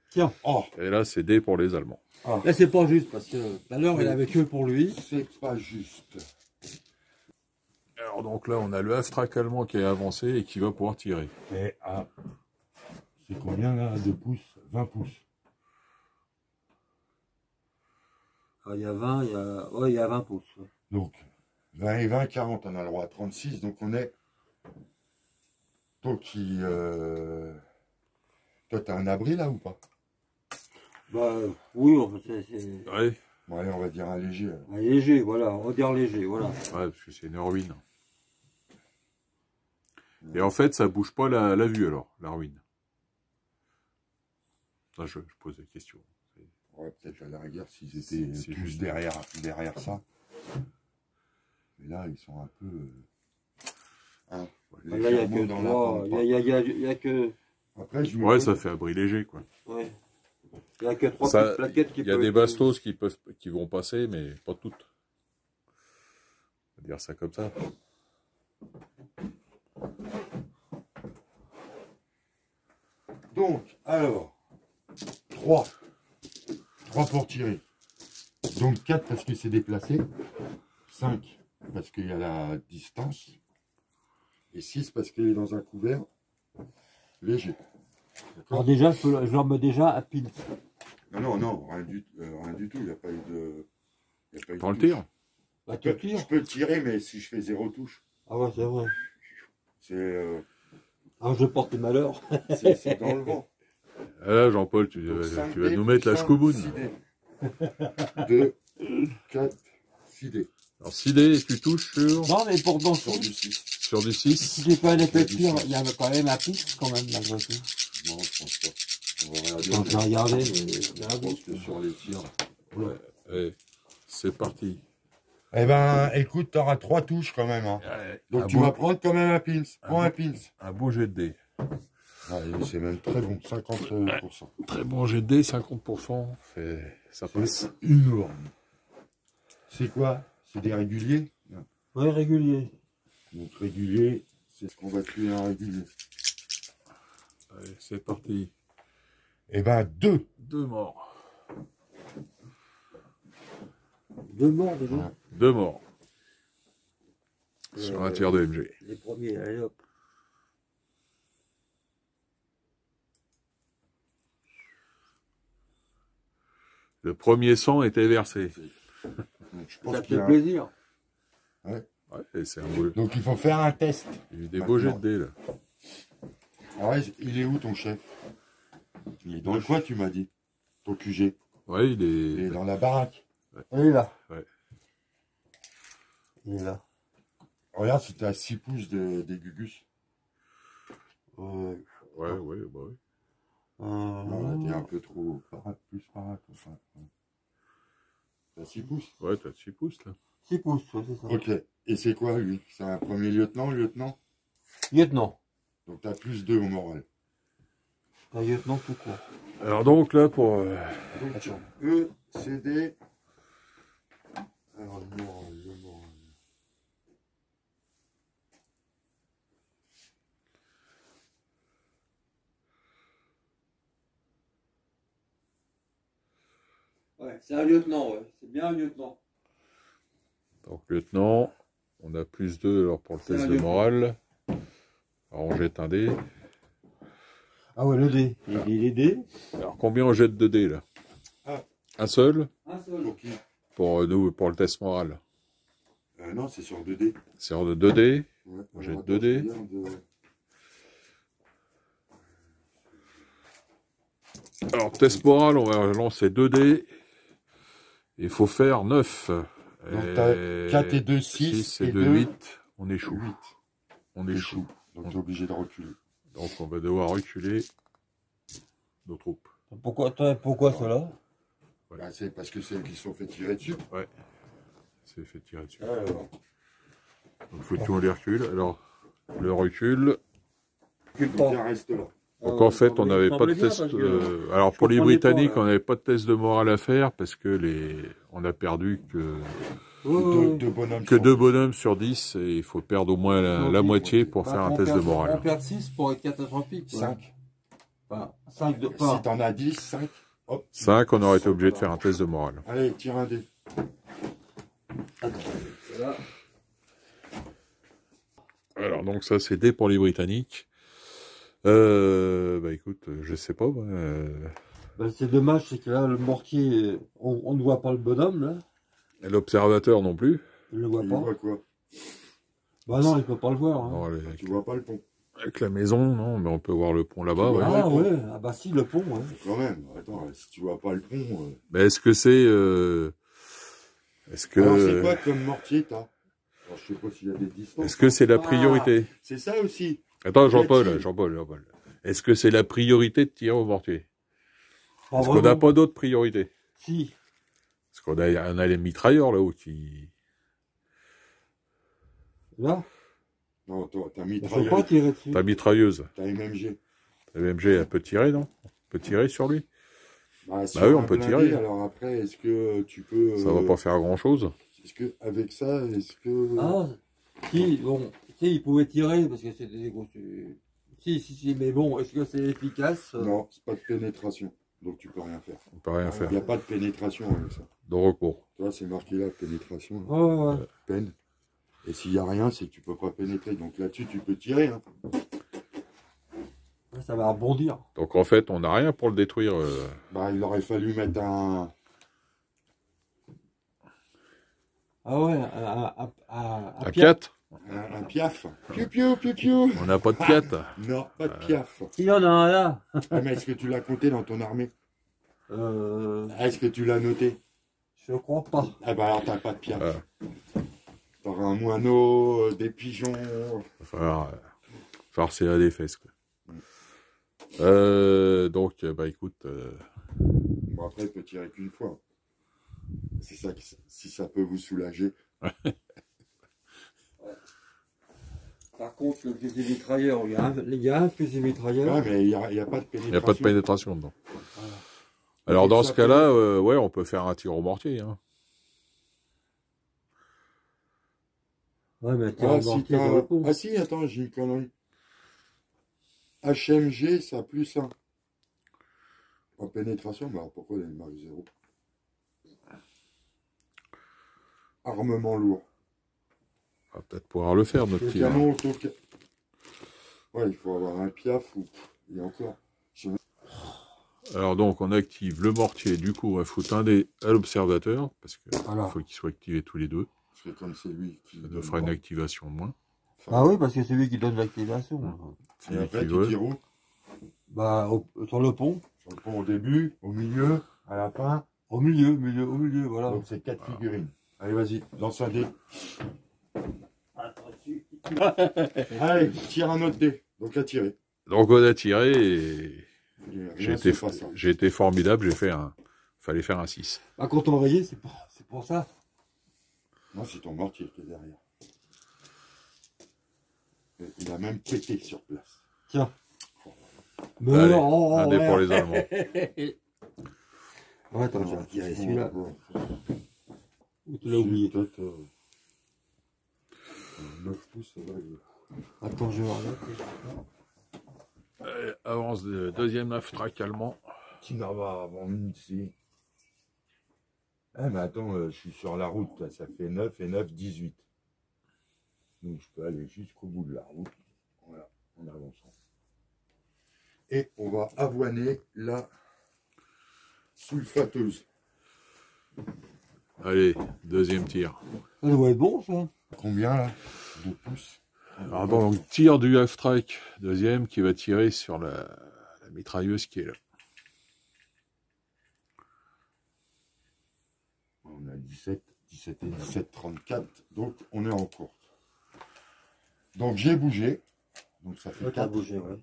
[SPEAKER 1] Tiens.
[SPEAKER 2] Oh,
[SPEAKER 3] Et là, c'est D pour les Allemands.
[SPEAKER 1] Ah. Là, c'est pas juste parce que tout à l'heure, il avait que pour lui.
[SPEAKER 2] c'est pas juste.
[SPEAKER 3] Alors donc là, on a le Half-Track allemand qui est avancé et qui va pouvoir tirer.
[SPEAKER 2] Et c'est combien là? 2 pouces? 20 pouces.
[SPEAKER 1] Ah, il y a 20, il y a 20 pouces. Ouais.
[SPEAKER 2] Donc, 20 et 20, 40, on a le droit à 36, donc on est... Toi qui... Toi, t'as un abri là ou pas?
[SPEAKER 1] Bah, oui, c'est
[SPEAKER 3] Ouais,
[SPEAKER 2] Bon, allez, on va dire un léger. alors.
[SPEAKER 1] un léger, voilà. On va dire léger, voilà.
[SPEAKER 3] ouais, parce que c'est une ruine. Et en fait, ça bouge pas la vue alors, la ruine. Là, je pose la question.
[SPEAKER 2] Ouais, peut-être à la rigueur s'ils étaient
[SPEAKER 3] C'est
[SPEAKER 2] plus
[SPEAKER 3] juste.
[SPEAKER 2] derrière ça. Mais là, ils sont un peu... hein,
[SPEAKER 1] Là, il y a
[SPEAKER 2] légèrement
[SPEAKER 1] que
[SPEAKER 2] dans la
[SPEAKER 1] 3,
[SPEAKER 2] pente.
[SPEAKER 1] il y a que...
[SPEAKER 2] Après, je me
[SPEAKER 3] Ouais,
[SPEAKER 2] pose-
[SPEAKER 3] ça fait abri léger, quoi.
[SPEAKER 1] Ouais. Il y a que 3
[SPEAKER 3] Ça,
[SPEAKER 1] petites plaquettes qui
[SPEAKER 3] Il y a
[SPEAKER 1] peuvent...
[SPEAKER 3] des bastos qui vont passer, mais pas toutes. On va dire ça comme ça.
[SPEAKER 2] Donc, alors, 3. 3 pour tirer. Donc 4 parce que c'est déplacé. 5 parce qu'il y a la distance. Et 6 parce qu'il est dans un couvert léger.
[SPEAKER 1] Alors déjà, je leur mets déjà à pile.
[SPEAKER 2] Non, rien du tout. Il n'y a pas eu de... il y a pas eu de
[SPEAKER 3] Dans le
[SPEAKER 2] touche.
[SPEAKER 3] tir.
[SPEAKER 1] Bah,
[SPEAKER 2] Je
[SPEAKER 1] tu tires.
[SPEAKER 2] peux tirer, mais si je fais 0 touche,
[SPEAKER 1] Ah ouais, c'est vrai.
[SPEAKER 2] c'est
[SPEAKER 1] Ah, je porte malheur.
[SPEAKER 2] c'est dans le vent.
[SPEAKER 3] Ah là, Jean-Paul, tu
[SPEAKER 2] Donc,
[SPEAKER 3] vas
[SPEAKER 2] 5
[SPEAKER 3] nous
[SPEAKER 2] dés,
[SPEAKER 3] mettre la
[SPEAKER 2] 5,
[SPEAKER 3] scouboune.
[SPEAKER 2] 6 dés. 2, 4, 6 dés.
[SPEAKER 3] Alors, 6 dés, tu touches
[SPEAKER 1] Non, mais pour dans
[SPEAKER 2] Sur du 6.
[SPEAKER 3] sur du
[SPEAKER 1] si
[SPEAKER 3] 6.
[SPEAKER 1] j'ai pas un effet de tir, il y avait quand même un piste quand même, malgré tout.
[SPEAKER 2] Non, je pense pas. On va regarder.
[SPEAKER 1] On va regarder, mais
[SPEAKER 2] Je pense que sur les tirs.
[SPEAKER 3] Allez, c'est parti.
[SPEAKER 2] Eh ben, écoute, t'auras 3 touches quand même. Hein. Donc tu vas prendre quand même un pins. Prends un pins.
[SPEAKER 3] Un beau jet de dés.
[SPEAKER 2] C'est même très bon, 50%.
[SPEAKER 3] Très bon jet de dés, 50%. Ça passe.
[SPEAKER 2] Énorme. C'est quoi? C'est des réguliers?
[SPEAKER 1] ouais, régulier.
[SPEAKER 2] Donc régulier, c'est ce qu'on va tuer en régulier.
[SPEAKER 3] Allez, c'est parti.
[SPEAKER 2] Eh ben, 2.
[SPEAKER 3] 2 morts.
[SPEAKER 1] 2 morts déjà.
[SPEAKER 2] Ouais.
[SPEAKER 3] 2 morts. Sur un tir de MG.
[SPEAKER 1] Les premiers, allez hop.
[SPEAKER 3] Le premier sang était versé.
[SPEAKER 2] Donc, je pense
[SPEAKER 1] Ça
[SPEAKER 2] qu'il y
[SPEAKER 1] fait
[SPEAKER 2] a-
[SPEAKER 1] plaisir.
[SPEAKER 3] Ouais, et c'est un beau.
[SPEAKER 2] Donc il faut faire un test.
[SPEAKER 3] Il y a eu des beaux jets de dés là.
[SPEAKER 2] Ah ouais, il est où ton chef? Il est dans le coin, tu m'as dit. Ton QG.
[SPEAKER 3] Ouais,
[SPEAKER 2] Il est dans la baraque.
[SPEAKER 1] Il est là.
[SPEAKER 3] Ouais.
[SPEAKER 1] Il est là.
[SPEAKER 2] Regarde si t'es à 6 pouces des Gugus.
[SPEAKER 3] Ouais, bah ouais.
[SPEAKER 2] Non, là, t'es un peu trop plus par là. Enfin, t'as 6 pouces.
[SPEAKER 3] Ouais, t'as 6 pouces là.
[SPEAKER 1] 6 pouces, ouais, c'est ça.
[SPEAKER 2] Ok. Et c'est quoi, lui? C'est un premier lieutenant?
[SPEAKER 1] Lieutenant.
[SPEAKER 2] Donc t'as plus 2 au moral.
[SPEAKER 1] Un lieutenant tout court.
[SPEAKER 3] Alors donc là pour.
[SPEAKER 2] Donc,
[SPEAKER 1] Attends.
[SPEAKER 2] E, CD. Alors, le moral.
[SPEAKER 1] Ouais, c'est un lieutenant, ouais. C'est bien un lieutenant.
[SPEAKER 3] Donc lieutenant, on a plus 2 alors pour le
[SPEAKER 1] C'est
[SPEAKER 3] test
[SPEAKER 1] un
[SPEAKER 3] de
[SPEAKER 1] lieutenant.
[SPEAKER 3] morale. Alors on jette un dé.
[SPEAKER 1] Ah ouais, le dé. Il est dé.
[SPEAKER 3] Alors combien on jette de dés là?
[SPEAKER 2] Ah.
[SPEAKER 3] Un seul
[SPEAKER 1] Un seul.
[SPEAKER 2] Ok.
[SPEAKER 3] pour nous pour le test moral.
[SPEAKER 2] Non, c'est sur 2D.
[SPEAKER 3] C'est en 2 dés.
[SPEAKER 2] Ouais.
[SPEAKER 3] On jette
[SPEAKER 2] Alors,
[SPEAKER 3] 2 dés.
[SPEAKER 2] attends, je regarde,
[SPEAKER 3] Alors test moral, on va lancer 2 dés. Il faut faire 9.
[SPEAKER 2] Donc t'as 4 et 2, 6
[SPEAKER 3] et
[SPEAKER 2] et
[SPEAKER 3] 2,
[SPEAKER 2] 2,
[SPEAKER 3] 8. On échoue.
[SPEAKER 2] 8.
[SPEAKER 3] On échoue.
[SPEAKER 2] Donc t'es obligé de reculer.
[SPEAKER 3] Donc on va devoir reculer nos troupes.
[SPEAKER 1] Pourquoi cela?
[SPEAKER 2] Bah, c'est parce que c'est eux qui se sont fait tirer dessus.
[SPEAKER 3] C'est fait tirer dessus.
[SPEAKER 2] Alors,
[SPEAKER 3] Donc faut que tout on les recule. Alors le recul.
[SPEAKER 2] Donc, il reste là.
[SPEAKER 3] Donc en fait, on n'avait pas de test. Alors pour les Britanniques, on n'avait pas de test de morale à faire parce que on a perdu que 2 bonhommes sur 10 et il faut perdre au moins la moitié pour faire un test de morale.
[SPEAKER 1] On perd 6 pour être catastrophique.
[SPEAKER 2] 5.
[SPEAKER 1] Enfin, 5 de
[SPEAKER 2] Si t'en as 10, 5. Hop.
[SPEAKER 3] 5, on aurait été obligé de faire un test de morale.
[SPEAKER 2] Allez, tire un dé.
[SPEAKER 1] Attends, là.
[SPEAKER 3] Alors donc ça c'est dé pour les Britanniques. Bah écoute, je sais pas.
[SPEAKER 1] Ben, c'est dommage, c'est que là, le mortier, on ne voit pas le bonhomme, là.
[SPEAKER 3] Et l'observateur non plus.
[SPEAKER 1] Il ne le voit
[SPEAKER 2] Tu
[SPEAKER 1] pas.
[SPEAKER 2] vois quoi?
[SPEAKER 1] Bah non, il peut pas le voir. Hein.
[SPEAKER 3] Non,
[SPEAKER 2] Tu vois pas le pont.
[SPEAKER 3] avec la maison, non, mais on peut voir le pont là-bas. Ouais.
[SPEAKER 1] Ah ouais, ah bah si, le pont, ouais.
[SPEAKER 2] Quand même, attends, si tu vois pas le pont...
[SPEAKER 3] Mais est-ce que c'est... Est-ce que...
[SPEAKER 2] Alors c'est quoi comme mortier t'as? Alors, je sais pas s'il y a des distances.
[SPEAKER 3] Est-ce que c'est la priorité?
[SPEAKER 2] C'est ça aussi.
[SPEAKER 3] Attends, Jean-Paul. Est-ce que c'est la priorité de tirer au mortier? Parce qu'on n'a pas d'autre priorité.
[SPEAKER 1] Si.
[SPEAKER 3] Parce qu'on a les mitrailleurs là-haut qui...
[SPEAKER 2] Non,
[SPEAKER 1] Là,
[SPEAKER 2] toi, t'as
[SPEAKER 1] il ne faut
[SPEAKER 2] mitrailleuse.
[SPEAKER 1] pas tirer dessus.
[SPEAKER 3] Pas mitrailleuse.
[SPEAKER 2] T'as MMG.
[SPEAKER 3] La MG, elle peut tirer, non? On peut tirer sur lui.
[SPEAKER 2] Bah
[SPEAKER 3] oui, on
[SPEAKER 2] un
[SPEAKER 3] peut
[SPEAKER 2] blindé,
[SPEAKER 3] tirer.
[SPEAKER 2] Alors après, est-ce que tu peux...
[SPEAKER 3] Ça va pas faire grand-chose.
[SPEAKER 2] Est-ce que, avec ça, est-ce que...
[SPEAKER 1] Ah, si, bon, si, il pouvait tirer, parce que c'était des gros... Si, mais bon, est-ce que c'est efficace?
[SPEAKER 2] Non, c'est pas de pénétration. Donc tu peux rien faire.
[SPEAKER 3] On peut rien
[SPEAKER 2] Il
[SPEAKER 3] faire.
[SPEAKER 2] n'y a pas de pénétration avec ça.
[SPEAKER 3] De recours.
[SPEAKER 2] Tu vois, c'est marqué là, pénétration. Là.
[SPEAKER 1] Ouais.
[SPEAKER 2] Peine. Et s'il n'y a rien, c'est que tu peux pas pénétrer. Donc là-dessus, tu peux tirer. Hein.
[SPEAKER 1] Ça va rebondir.
[SPEAKER 3] Donc en fait, on n'a rien pour le détruire.
[SPEAKER 2] Bah, il aurait fallu mettre un...
[SPEAKER 1] Ah ouais,
[SPEAKER 3] Un piat?
[SPEAKER 2] Un piaf. Piou, piou.
[SPEAKER 3] On n'a pas de piat.
[SPEAKER 2] Non, pas de piaf.
[SPEAKER 1] Il y en a un là.
[SPEAKER 2] Ah, mais est-ce que tu l'as compté dans ton armée? Est-ce que tu l'as noté?
[SPEAKER 1] Je crois pas.
[SPEAKER 2] Ah bah alors t'as pas de piaf. T'auras un moineau, des pigeons.
[SPEAKER 3] Falloir serrer des fesses, quoi. Donc, bah écoute...
[SPEAKER 2] Bon, après, il peut tirer qu'une fois. C'est ça, si ça peut vous soulager.
[SPEAKER 1] Par contre, le fusil mitrailleur, il y a un fusil mitrailleur.
[SPEAKER 2] Ouais, mais il n'y a pas de pénétration.
[SPEAKER 3] Il n'y a pas de pénétration dedans.
[SPEAKER 1] Voilà.
[SPEAKER 3] Alors dans ce cas-là, ouais, on peut faire un tir au mortier. Hein.
[SPEAKER 1] Ouais, mais tir au mortier dans le pont.
[SPEAKER 2] Ah si, attends, j'ai une connerie. HMG, ça a plus 1. En pénétration, mais alors pourquoi il y a une marque 0? Armement lourd.
[SPEAKER 3] On va peut-être pouvoir le faire, notre tir.
[SPEAKER 2] Canon auto... Ouais, il faut avoir un piaf ou... Et encore.
[SPEAKER 3] Alors donc, on active le mortier. Du coup, on va foutre un dé à l'observateur, parce qu'il faut qu'ils soient activés tous les deux.
[SPEAKER 2] Parce que comme c'est lui qui...
[SPEAKER 3] Ça nous fera une activation de moins.
[SPEAKER 1] Ah oui, parce que c'est lui qui donne l'activation.
[SPEAKER 2] Et après, tu tires où?
[SPEAKER 1] Bah, sur le pont.
[SPEAKER 2] Sur le pont au début, au milieu, à la fin.
[SPEAKER 1] Au milieu, voilà.
[SPEAKER 2] Donc c'est 4 figurines. Allez, vas-y, lance un dé. Allez, tire un autre dé. Donc à tirer.
[SPEAKER 3] Donc on a tiré et
[SPEAKER 2] Rien se passe, hein.
[SPEAKER 3] j'ai été formidable, fallait faire un 6.
[SPEAKER 1] Bah, quand on rayait, c'est pour ça.
[SPEAKER 2] Non, c'est ton mortier qui est derrière. Il a même pété sur place.
[SPEAKER 1] Tiens.
[SPEAKER 3] Allez, un dé pour les Allemands.
[SPEAKER 1] Ouais, attends, j'ai retiré celui-là. Ou tu l'as oublié?
[SPEAKER 2] 9 pouces, ça va.
[SPEAKER 1] Attends, je vais voir là.
[SPEAKER 3] Allez, avance de deuxième aftrac allemand.
[SPEAKER 2] Tigava avant une ici. Eh mais attends, je suis sur la route, là, ça fait 9 et 9, 18. Donc je peux aller jusqu'au bout de la route. Voilà, en avançant. Et on va avoiner la sulfateuse.
[SPEAKER 3] Allez, deuxième tir.
[SPEAKER 1] Ça doit être bon, ça.
[SPEAKER 2] Combien là? 2 pouces.
[SPEAKER 3] Alors donc, tir du half-track, deuxième, qui va tirer sur la mitrailleuse qui est là.
[SPEAKER 2] On a 17 et 17, 34, donc on est en courte. Donc j'ai bougé, donc ça fait 4.
[SPEAKER 1] Bougé, ouais.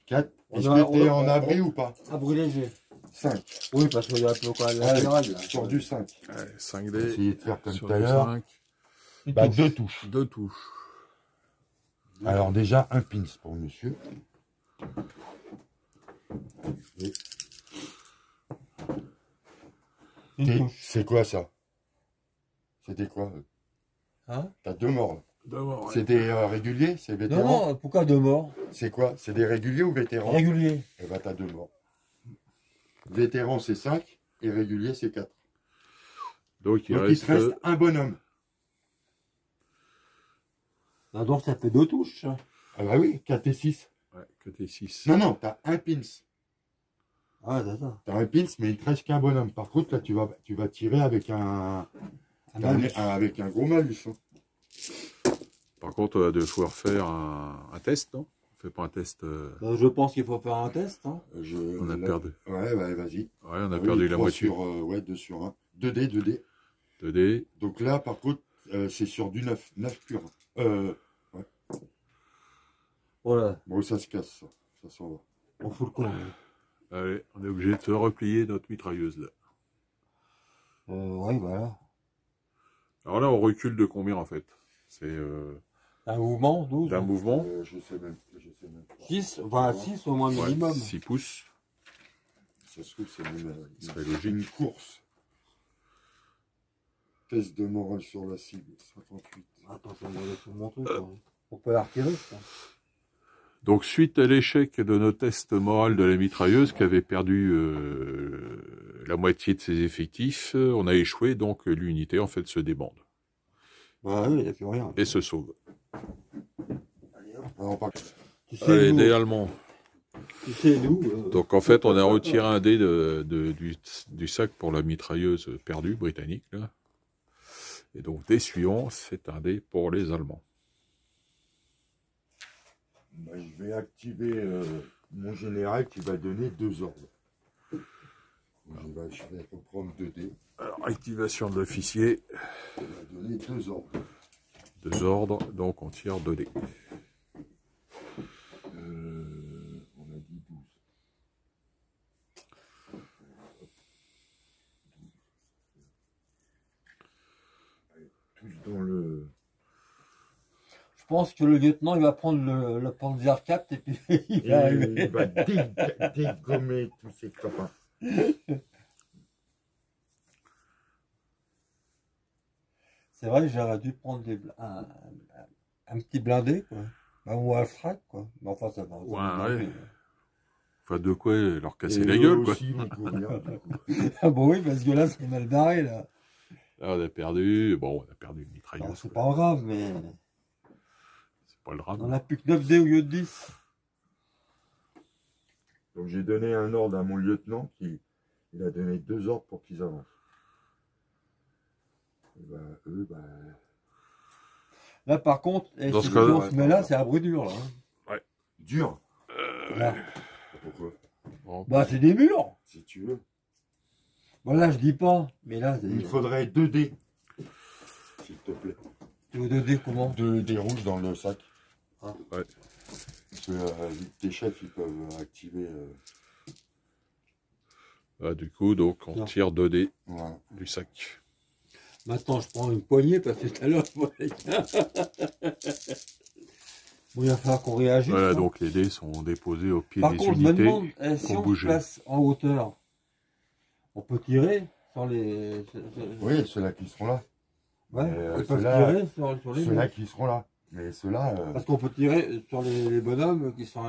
[SPEAKER 2] 4. Est-ce que tu es en abri ou pas?
[SPEAKER 1] Abri léger.
[SPEAKER 2] 5.
[SPEAKER 1] Oui, parce qu'il y a quand même latéral.
[SPEAKER 2] Sur du 5.
[SPEAKER 3] Allez, 5 dés.
[SPEAKER 2] Essayez de faire comme
[SPEAKER 3] sur
[SPEAKER 2] tout à
[SPEAKER 3] du
[SPEAKER 2] l'heure.
[SPEAKER 3] 5.
[SPEAKER 2] Bah, 2 touches.
[SPEAKER 3] 2 touches.
[SPEAKER 2] Alors déjà, un pins pour monsieur. Et
[SPEAKER 1] Une touche.
[SPEAKER 2] c'est quoi ça? C'était quoi?
[SPEAKER 1] Hein?
[SPEAKER 2] T'as 2 morts. Là.
[SPEAKER 3] D'abord, ouais.
[SPEAKER 2] C'est des réguliers? C'est
[SPEAKER 1] Non,
[SPEAKER 2] vétérans?
[SPEAKER 1] non, pourquoi 2 morts?
[SPEAKER 2] C'est quoi? C'est des réguliers ou vétérans?
[SPEAKER 1] Régulier.
[SPEAKER 2] Eh ben t'as 2 morts. Vétérans c'est 5 et réguliers c'est 4.
[SPEAKER 3] Donc il
[SPEAKER 2] Donc il
[SPEAKER 3] reste,
[SPEAKER 2] te reste un bonhomme.
[SPEAKER 1] Ah, donc ça fait 2 touches.
[SPEAKER 2] Ah bah oui, 4 et 6.
[SPEAKER 3] ouais, côté 6.
[SPEAKER 2] Non, non, t'as un pins.
[SPEAKER 1] Ah, c'est ça.
[SPEAKER 2] T'as un pins, mais il te reste qu'un bonhomme. Par contre, là, tu vas tirer avec avec un gros malus. Hein.
[SPEAKER 3] Par contre, on va devoir faire un test, non? On fait pas un test.
[SPEAKER 1] Je pense qu'il faut faire un test. Hein.
[SPEAKER 3] On a perdu.
[SPEAKER 2] Ouais, ouais, vas-y.
[SPEAKER 3] Ouais, on a
[SPEAKER 2] Ah oui,
[SPEAKER 3] perdu la
[SPEAKER 2] 3
[SPEAKER 3] moitié.
[SPEAKER 2] Sur, ouais, 2 sur 1. 2D, 2D.
[SPEAKER 3] 2D.
[SPEAKER 2] Donc là, par contre, c'est sur du 9. 9 pur. Ouais.
[SPEAKER 1] Voilà,
[SPEAKER 2] Bon, ça se casse, ça. Ça s'en va.
[SPEAKER 1] on fout le camp.
[SPEAKER 3] Allez, on est obligé de replier notre mitrailleuse là.
[SPEAKER 1] Oui, voilà.
[SPEAKER 3] Alors là, on recule de combien en fait? C'est
[SPEAKER 1] Un mouvement, 12.
[SPEAKER 3] d'un mouvement.
[SPEAKER 2] Je sais même pas.
[SPEAKER 1] 6, enfin 6 au moins
[SPEAKER 3] Ouais,
[SPEAKER 1] minimum.
[SPEAKER 3] 6 pouces.
[SPEAKER 2] Ça se trouve, c'est même
[SPEAKER 3] Ce serait logique.
[SPEAKER 2] une course. Test de morale sur la cible, 58.
[SPEAKER 1] Attends, je vais regarder sur mon truc. Hein. On peut la retirer, ça.
[SPEAKER 3] Donc suite à l'échec de nos tests moraux de la mitrailleuse qui avait perdu la moitié de ses effectifs, on a échoué, donc l'unité en fait se débande
[SPEAKER 1] Bah oui, il n'y a plus rien.
[SPEAKER 3] et se sauve.
[SPEAKER 1] Allez, hop.
[SPEAKER 2] Alors, par...
[SPEAKER 1] Tu sais,
[SPEAKER 3] Allez,
[SPEAKER 1] nous,
[SPEAKER 3] dés allemands.
[SPEAKER 1] tu sais, nous,
[SPEAKER 3] Donc en fait, on a retiré un dé du sac pour la mitrailleuse perdue britannique. Là. Et donc dés suivants, c'est un dé pour les Allemands.
[SPEAKER 2] Bah, je vais activer mon général qui va donner 2 ordres. Je vais reprendre 2 dés.
[SPEAKER 3] Alors, activation de l'officier,
[SPEAKER 2] Il va donner 2 ordres.
[SPEAKER 3] 2 ordres, donc on tire 2 dés.
[SPEAKER 2] On a dit 12. Allez, tous dans le...
[SPEAKER 1] je pense que le lieutenant, il va prendre le Panzer 4 et puis il va arriver.
[SPEAKER 2] Il va dégommer tous ses copains.
[SPEAKER 1] C'est vrai que j'aurais dû prendre un petit blindé, quoi. Bah, ou un frac, quoi. Mais enfin, ça va.
[SPEAKER 3] Ouais. Enfin, de quoi leur casser
[SPEAKER 2] Et
[SPEAKER 3] la
[SPEAKER 2] eux
[SPEAKER 3] gueule, quoi.
[SPEAKER 2] aussi, ils vont courir, du coup.
[SPEAKER 1] Ah bon, oui, parce que là, c'est mal barré, là.
[SPEAKER 3] Là, on a perdu. Bon, on a perdu une
[SPEAKER 1] Bon,
[SPEAKER 3] mitrailleuse.
[SPEAKER 1] c'est
[SPEAKER 3] quoi.
[SPEAKER 1] pas grave, mais
[SPEAKER 3] C'est pas le drame.
[SPEAKER 1] on a plus que 9 dés au lieu de 10.
[SPEAKER 2] Donc j'ai donné un ordre à mon lieutenant qui il a donné 2 ordres pour qu'ils avancent. Et bah, eux, bah...
[SPEAKER 1] Là, par contre,
[SPEAKER 3] Dans
[SPEAKER 1] si
[SPEAKER 3] ce cas-là,
[SPEAKER 1] on se met là, c'est à bruit dur, là. Hein.
[SPEAKER 2] Dur.
[SPEAKER 1] Là.
[SPEAKER 2] Pourquoi?
[SPEAKER 3] Bon,
[SPEAKER 1] Bah, c'est des murs.
[SPEAKER 2] Si tu veux.
[SPEAKER 1] Bon, là, je dis pas. Mais là, c'est...
[SPEAKER 2] Il faudrait 2 dés. S'il te plaît.
[SPEAKER 1] Tu veux 2 dés comment?
[SPEAKER 2] 2 dés rouges dans le sac.
[SPEAKER 1] Ah.
[SPEAKER 2] Ouais. Parce que tes chefs, ils peuvent activer...
[SPEAKER 3] ah, du coup, donc, on
[SPEAKER 1] Non.
[SPEAKER 3] tire 2 dés
[SPEAKER 2] Voilà.
[SPEAKER 3] du sac.
[SPEAKER 1] Maintenant, je prends une poignée parce que tout à l'heure, bon, il va falloir qu'on réagisse.
[SPEAKER 3] Voilà,
[SPEAKER 1] hein.
[SPEAKER 3] donc les dés sont déposés au pied
[SPEAKER 1] Par
[SPEAKER 3] des
[SPEAKER 1] contre, je me
[SPEAKER 3] unités.
[SPEAKER 1] demande, si
[SPEAKER 3] qu'on
[SPEAKER 1] on se
[SPEAKER 3] bougeait.
[SPEAKER 1] place en hauteur, on peut tirer sur les...
[SPEAKER 2] Oui, ceux-là qui seront là.
[SPEAKER 1] Ouais,
[SPEAKER 2] Mais,
[SPEAKER 1] ils peuvent
[SPEAKER 2] ceux-là-
[SPEAKER 1] tirer sur les
[SPEAKER 2] Ceux-là
[SPEAKER 1] murs.
[SPEAKER 2] qui seront là. Mais ceux-là...
[SPEAKER 1] Parce qu'on peut tirer sur les bonhommes qui sont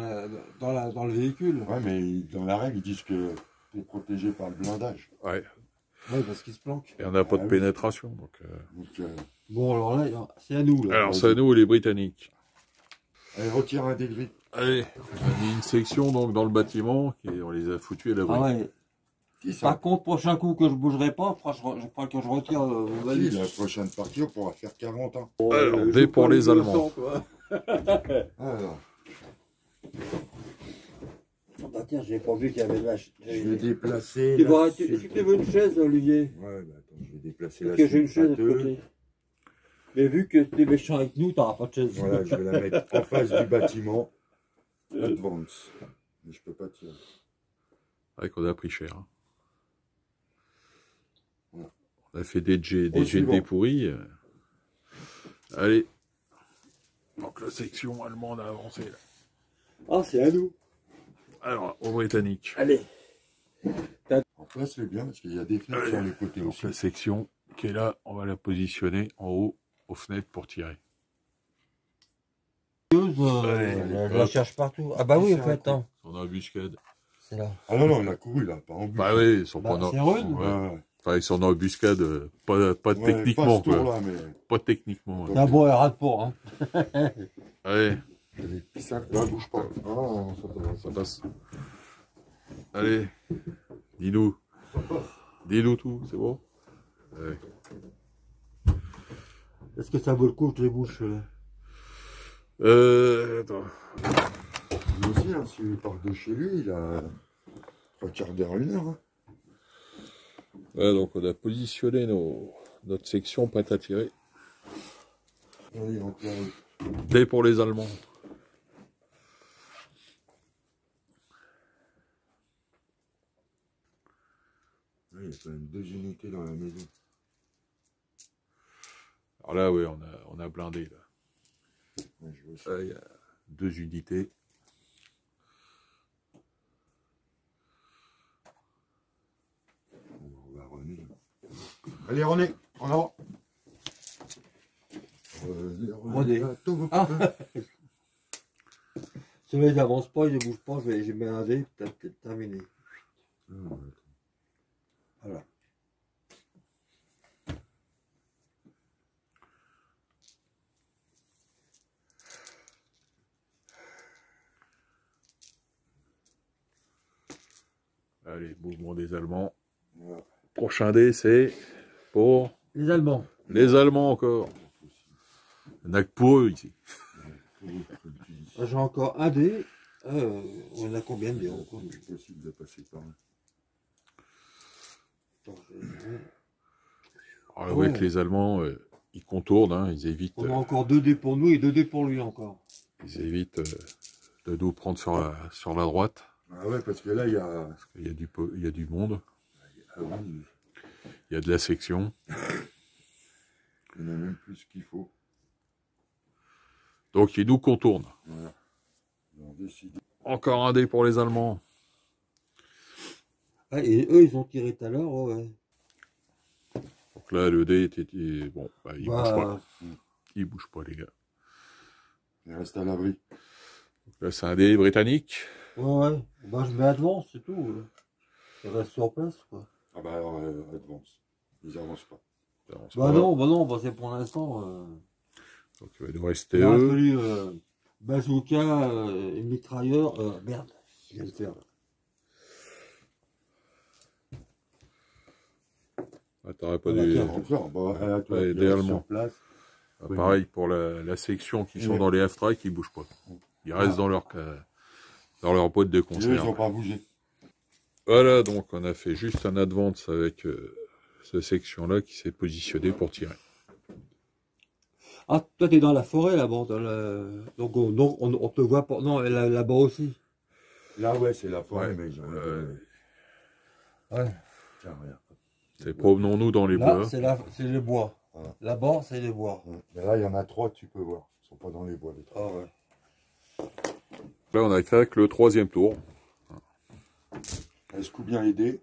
[SPEAKER 1] dans le véhicule.
[SPEAKER 2] Ouais, mais dans la règle, ils disent que t'es protégé par le blindage.
[SPEAKER 3] Ouais,
[SPEAKER 1] Ouais, parce qu'ils se planquent.
[SPEAKER 3] et on n'a pas de
[SPEAKER 2] Ah oui.
[SPEAKER 3] pénétration. Donc,
[SPEAKER 2] Donc,
[SPEAKER 1] Bon, alors là, c'est à nous. Là.
[SPEAKER 3] alors, c'est à nous, les Britanniques.
[SPEAKER 2] allez, retire un dé gris.
[SPEAKER 3] Allez, on a mis une section donc dans le bâtiment et on les a foutus à l'abri.
[SPEAKER 1] Ah ouais.
[SPEAKER 2] Qui ça?
[SPEAKER 1] Par contre, prochain coup que je bougerai pas, je crois que je retire mon
[SPEAKER 2] Si,
[SPEAKER 1] valise.
[SPEAKER 2] la prochaine partie, on pourra faire 40 ans.
[SPEAKER 3] Alors, dés pour les Allemands.
[SPEAKER 2] Alors,
[SPEAKER 1] Bah tiens, j'ai pas vu qu'il y avait de la...
[SPEAKER 2] je vais déplacer...
[SPEAKER 1] Tu
[SPEAKER 2] la
[SPEAKER 1] vois, est-ce que tu veux une chaise, Olivier?
[SPEAKER 2] Ouais, bah attends, je vais déplacer
[SPEAKER 1] Parce
[SPEAKER 2] la
[SPEAKER 1] que j'ai une chaise de
[SPEAKER 2] sulfateuse.
[SPEAKER 1] côté. Mais vu que tu es méchant avec nous, t'auras pas de chaise.
[SPEAKER 2] Voilà, je vais la mettre en face du bâtiment. Advance. Mais je peux pas tirer.
[SPEAKER 3] Ouais, qu'on a pris cher. Hein.
[SPEAKER 2] Voilà.
[SPEAKER 3] On a fait des jets
[SPEAKER 2] Au
[SPEAKER 3] de
[SPEAKER 2] suivant.
[SPEAKER 3] dés pourris. Allez, Donc la section allemande a avancé là.
[SPEAKER 1] Ah, c'est à nous.
[SPEAKER 3] Alors, aux Britanniques.
[SPEAKER 1] Allez.
[SPEAKER 2] En place, c'est bien parce qu'il y a des fenêtres sur les côtés
[SPEAKER 3] Donc
[SPEAKER 2] aussi.
[SPEAKER 3] la section qui est là, on va la positionner en haut aux fenêtres pour tirer.
[SPEAKER 1] Je la cherche partout. Ah bah oui, en fait, hein.
[SPEAKER 3] On a embuscade.
[SPEAKER 1] C'est là.
[SPEAKER 2] Ah non, non, il a couru là, pas en but.
[SPEAKER 3] Bah oui, ils sont pas
[SPEAKER 1] Bah,
[SPEAKER 3] dans...
[SPEAKER 1] c'est rude.
[SPEAKER 3] Ouais. Enfin, ils sont en embuscade, pas
[SPEAKER 2] Ouais,
[SPEAKER 3] techniquement,
[SPEAKER 2] pas ce tour
[SPEAKER 3] quoi.
[SPEAKER 2] là, mais.
[SPEAKER 3] Pas techniquement. Ouais.
[SPEAKER 1] C'est un bon rate pour, hein.
[SPEAKER 3] Allez,
[SPEAKER 2] Puis ça, là, bouge pas. Ah non,
[SPEAKER 3] ça passe. Allez, dis-nous. Dis-nous tout, c'est bon? Ouais.
[SPEAKER 1] Est-ce que ça vaut le coup que je les bouche
[SPEAKER 3] Attends.
[SPEAKER 2] Lui aussi, hein, s'il part de chez lui, il a 3/4 d'heure, 1 heure. Hein.
[SPEAKER 3] Ouais, donc on a positionné notre section prête à tirer.
[SPEAKER 2] Allez, on tire.
[SPEAKER 3] Dès pour les Allemands.
[SPEAKER 2] Il y a quand même 2 unités dans la maison.
[SPEAKER 3] Alors là, oui, on a blindé, là.
[SPEAKER 2] Ouais, je vois ça.
[SPEAKER 3] Là, il y a 2 unités.
[SPEAKER 2] On va René. Allez, René, en avant.
[SPEAKER 1] René. Ah. Ceux-là, ils n'avancent pas, ils ne bougent pas, je mets un dé, peut-être terminé. Voilà.
[SPEAKER 3] Allez, mouvement des Allemands.
[SPEAKER 2] Voilà.
[SPEAKER 3] Prochain dé, c'est pour
[SPEAKER 1] Les Allemands.
[SPEAKER 3] les Allemands encore. Il n'y en a que pour eux ici.
[SPEAKER 1] J'ai encore un dé. On a combien de dés encore?
[SPEAKER 2] C'est possible de passer par là.
[SPEAKER 3] Alors, ouais, que les Allemands, ils contournent, hein, ils évitent.
[SPEAKER 1] On a encore 2 dés pour nous et 2 dés pour lui encore.
[SPEAKER 3] Ils évitent de nous prendre sur la droite.
[SPEAKER 2] Ah ouais, parce que là, il y a.
[SPEAKER 3] Parce qu'il y a du monde.
[SPEAKER 2] Ah oui,
[SPEAKER 3] Il y a de la section.
[SPEAKER 2] il y en a même plus qu'il faut.
[SPEAKER 3] Donc ils nous contournent.
[SPEAKER 2] Voilà. On décide.
[SPEAKER 3] Encore un dé pour les Allemands.
[SPEAKER 1] Ah, et eux, ils ont tiré tout à l'heure, ouais.
[SPEAKER 3] Donc là, le dé était... Bon, bah, il bouge pas.
[SPEAKER 1] Bah,
[SPEAKER 3] Il bouge pas, les gars.
[SPEAKER 2] Il reste à l'abri.
[SPEAKER 3] Donc là, c'est un dé britannique.
[SPEAKER 1] ouais. Bah, je mets advance, c'est tout. Je reste sur place, quoi.
[SPEAKER 2] Ah bah alors, advance. Ils avancent pas.
[SPEAKER 3] Ça avance
[SPEAKER 1] Bah
[SPEAKER 3] pas.
[SPEAKER 1] non, bah c'est pour l'instant.
[SPEAKER 3] Donc il va nous rester
[SPEAKER 1] Il aurait
[SPEAKER 3] eux.
[SPEAKER 1] fallu bazooka et mitrailleur. Merde, je viens de faire.
[SPEAKER 3] Ah, t'aurais pas
[SPEAKER 1] Ah, bah,
[SPEAKER 3] dû...
[SPEAKER 1] tiens.
[SPEAKER 2] Encore, bah, toi,
[SPEAKER 3] Ouais,
[SPEAKER 2] il
[SPEAKER 3] des
[SPEAKER 2] reste
[SPEAKER 3] Allemands.
[SPEAKER 2] sur place.
[SPEAKER 3] Ah, pareil pour la section qui sont
[SPEAKER 2] Ouais.
[SPEAKER 3] dans les half-tracks, ils bougent pas. Ils restent dans leur boîte de
[SPEAKER 2] Et eux, ils
[SPEAKER 3] conserve.
[SPEAKER 2] n'ont pas bougé.
[SPEAKER 3] Voilà, donc on a fait juste un advance avec cette section-là qui s'est positionnée pour tirer.
[SPEAKER 1] Ah, toi, t'es dans la forêt là-bas. Donc, on te voit pas. Non, là-bas aussi.
[SPEAKER 2] Là, ouais, c'est la forêt,
[SPEAKER 3] Ouais.
[SPEAKER 2] mais ils ont.
[SPEAKER 1] Ouais.
[SPEAKER 2] Tiens, regarde.
[SPEAKER 3] C'est promenons-nous dans les
[SPEAKER 1] Là,
[SPEAKER 3] bois.
[SPEAKER 1] c'est les bois.
[SPEAKER 2] Voilà.
[SPEAKER 1] Là-bas, c'est les bois.
[SPEAKER 2] Mais là, il y en a 3, tu peux voir. Ils sont pas dans les bois, les 3.
[SPEAKER 1] Ah ouais.
[SPEAKER 3] Là, on attaque le 3e tour.
[SPEAKER 2] Est-ce qu'on bien aidé?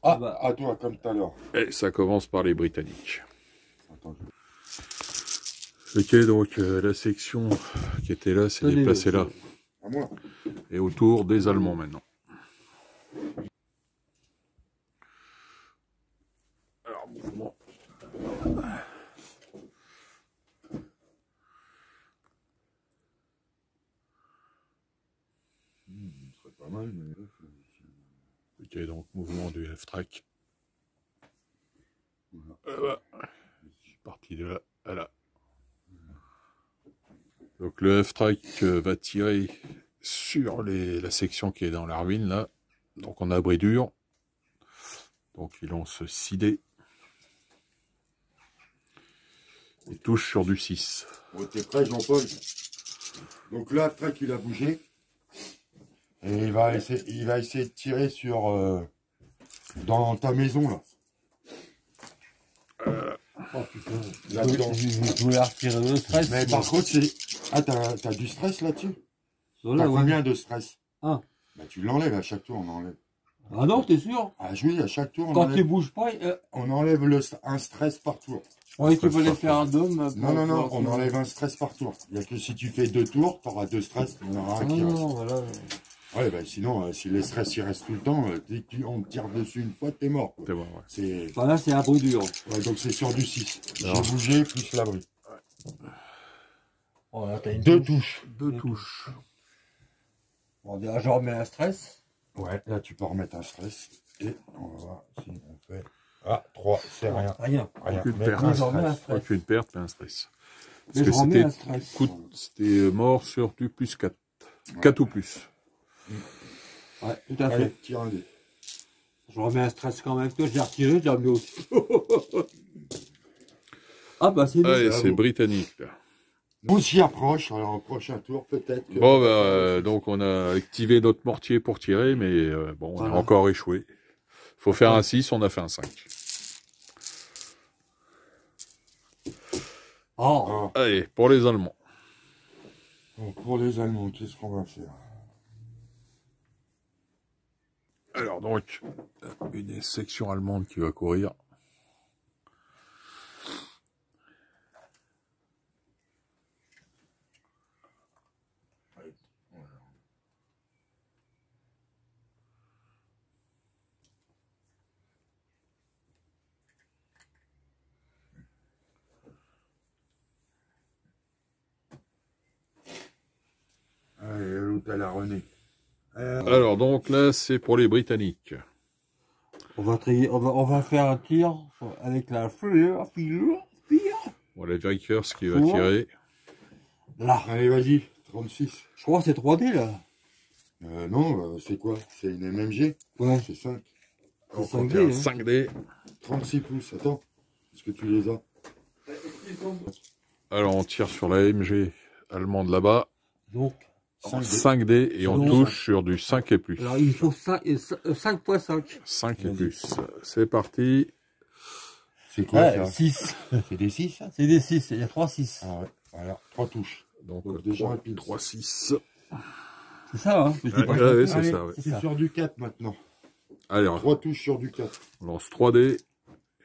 [SPEAKER 2] Ah,
[SPEAKER 1] bah.
[SPEAKER 2] à toi, comme tout à l'heure.
[SPEAKER 3] Et ça commence par les Britanniques.
[SPEAKER 2] Attends,
[SPEAKER 3] Ok, donc la section qui était là s'est déplacée là.
[SPEAKER 2] à moi.
[SPEAKER 3] Et autour des Allemands maintenant. Alors, mouvement.
[SPEAKER 2] Ce serait pas mal, mais...
[SPEAKER 3] Ok, donc mouvement du F-track.
[SPEAKER 2] Voilà.
[SPEAKER 3] Je suis parti de là à là. Donc le F-track va tirer sur la section qui est dans l'Arvin là. Donc on a abri dur. Donc il lance 6 dés. Il touche sur du 6.
[SPEAKER 2] Bon, t'es prêt, Jean-Paul? Donc là, Trek, il a bougé. Et il va essayer de tirer sur Dans ta maison, là.
[SPEAKER 1] Oh putain.
[SPEAKER 2] Là-dedans.
[SPEAKER 1] Je voulais retirer le stress.
[SPEAKER 2] Mais par contre, c'est... Ah, t'as du stress là-dessus?
[SPEAKER 1] Voilà,
[SPEAKER 2] T'as
[SPEAKER 1] ouais.
[SPEAKER 2] combien de stress?
[SPEAKER 1] Un.
[SPEAKER 2] Bah, tu l'enlèves à chaque tour, on enlève.
[SPEAKER 1] Ah non, t'es sûr?
[SPEAKER 2] Ah oui, à chaque tour, on
[SPEAKER 1] Quand tu
[SPEAKER 2] enlève,
[SPEAKER 1] bouges pas,
[SPEAKER 2] on enlève un stress par tour.
[SPEAKER 1] je croyais que tu voulais faire un dôme.
[SPEAKER 2] Non, on enlève un stress par tour. Il n'y a que si tu fais 2 tours, tu auras 2 stress, il y en aura un qui reste.
[SPEAKER 1] Non, voilà.
[SPEAKER 2] Ouais, bah sinon, si les stress ils restent tout le temps, dès qu'on te tire dessus une fois, t'es mort. Quoi.
[SPEAKER 3] C'est bon, ouais.
[SPEAKER 2] C'est...
[SPEAKER 1] Enfin, là, c'est un bruit dur.
[SPEAKER 2] Ouais, donc c'est sur du 6.
[SPEAKER 3] Alors.
[SPEAKER 2] J'ai bougé plus l'abri.
[SPEAKER 1] Oh, là, t'as une
[SPEAKER 2] 2 touches.
[SPEAKER 3] Deux touches.
[SPEAKER 1] Bon, déjà, je remets un stress.
[SPEAKER 2] Ouais, là tu peux remettre un stress. Et on va voir si on fait... Ah, 3, c'est rien.
[SPEAKER 1] Rien.
[SPEAKER 2] Rien.
[SPEAKER 3] Aucune
[SPEAKER 2] Mais
[SPEAKER 3] perte.
[SPEAKER 2] un
[SPEAKER 1] je remets un
[SPEAKER 2] stress.
[SPEAKER 1] stress.
[SPEAKER 3] Aucune perte, mais un stress. Parce
[SPEAKER 1] Mais
[SPEAKER 3] que
[SPEAKER 1] je remets un
[SPEAKER 3] c'était
[SPEAKER 1] stress.
[SPEAKER 3] c'était mort sur du plus 4. 4 ou plus.
[SPEAKER 1] Ouais, tout à
[SPEAKER 2] Allez,
[SPEAKER 1] fait.
[SPEAKER 2] tire un dé.
[SPEAKER 1] Je remets un stress quand même. Que j'ai retiré, j'ai remis aussi. Ah bah c'est
[SPEAKER 3] Allez,
[SPEAKER 2] à
[SPEAKER 3] c'est
[SPEAKER 2] vous.
[SPEAKER 3] britannique, là.
[SPEAKER 2] On s'y approche, alors au prochain tour, peut-être que...
[SPEAKER 3] Bon, bah, donc on a activé notre mortier pour tirer, mais bon, on
[SPEAKER 1] Voilà.
[SPEAKER 3] a encore échoué. Faut faire un 6, on a fait un 5.
[SPEAKER 1] Oh,
[SPEAKER 2] Ah,
[SPEAKER 3] Allez, pour les Allemands.
[SPEAKER 2] bon, pour les Allemands, qu'est-ce qu'on va faire?
[SPEAKER 3] Alors donc, une section allemande qui va courir.
[SPEAKER 2] Allez, l'autre, elle a René.
[SPEAKER 3] Alors donc là, c'est pour les Britanniques.
[SPEAKER 1] on va faire un tir avec la fleur.
[SPEAKER 3] Voilà, Vickers qui va
[SPEAKER 1] Ouais.
[SPEAKER 3] tirer.
[SPEAKER 1] Là.
[SPEAKER 2] Allez, vas-y, 36.
[SPEAKER 1] Je crois que c'est 3D là.
[SPEAKER 2] Non, c'est quoi? C'est une MMG?
[SPEAKER 1] Ouais.
[SPEAKER 2] C'est 5.
[SPEAKER 1] C'est
[SPEAKER 3] Donc,
[SPEAKER 1] 5D,
[SPEAKER 3] on fait un
[SPEAKER 1] hein.
[SPEAKER 3] 5D.
[SPEAKER 2] 36 pouces, attends. Est-ce que tu les as?
[SPEAKER 3] Alors on tire sur la MG allemande là-bas.
[SPEAKER 1] Donc,
[SPEAKER 2] 5D.
[SPEAKER 3] 5D et on
[SPEAKER 1] Donc,
[SPEAKER 3] touche sur du 5 et plus.
[SPEAKER 1] alors il faut 5.5.
[SPEAKER 3] 5 et
[SPEAKER 2] Vas-y.
[SPEAKER 3] plus. C'est parti.
[SPEAKER 2] C'est quoi
[SPEAKER 1] Ouais,
[SPEAKER 2] ça?
[SPEAKER 1] 6.
[SPEAKER 2] C'est des 6 ça?
[SPEAKER 1] C'est des 6, il y a 3 6.
[SPEAKER 2] Ah ouais, voilà, 3 touches.
[SPEAKER 3] Donc,
[SPEAKER 2] Donc, déjà rapide.
[SPEAKER 3] 3, 6.
[SPEAKER 1] C'est ça, hein? Je dis
[SPEAKER 3] Ouais,
[SPEAKER 1] pas que
[SPEAKER 3] ouais,
[SPEAKER 1] je
[SPEAKER 3] ouais,
[SPEAKER 1] me
[SPEAKER 3] c'est
[SPEAKER 1] trompe.
[SPEAKER 3] ça, ouais.
[SPEAKER 1] C'est
[SPEAKER 2] C'est
[SPEAKER 1] ça.
[SPEAKER 2] sur du 4 maintenant.
[SPEAKER 3] Allez,
[SPEAKER 2] 3 touches sur du 4.
[SPEAKER 3] on lance 3D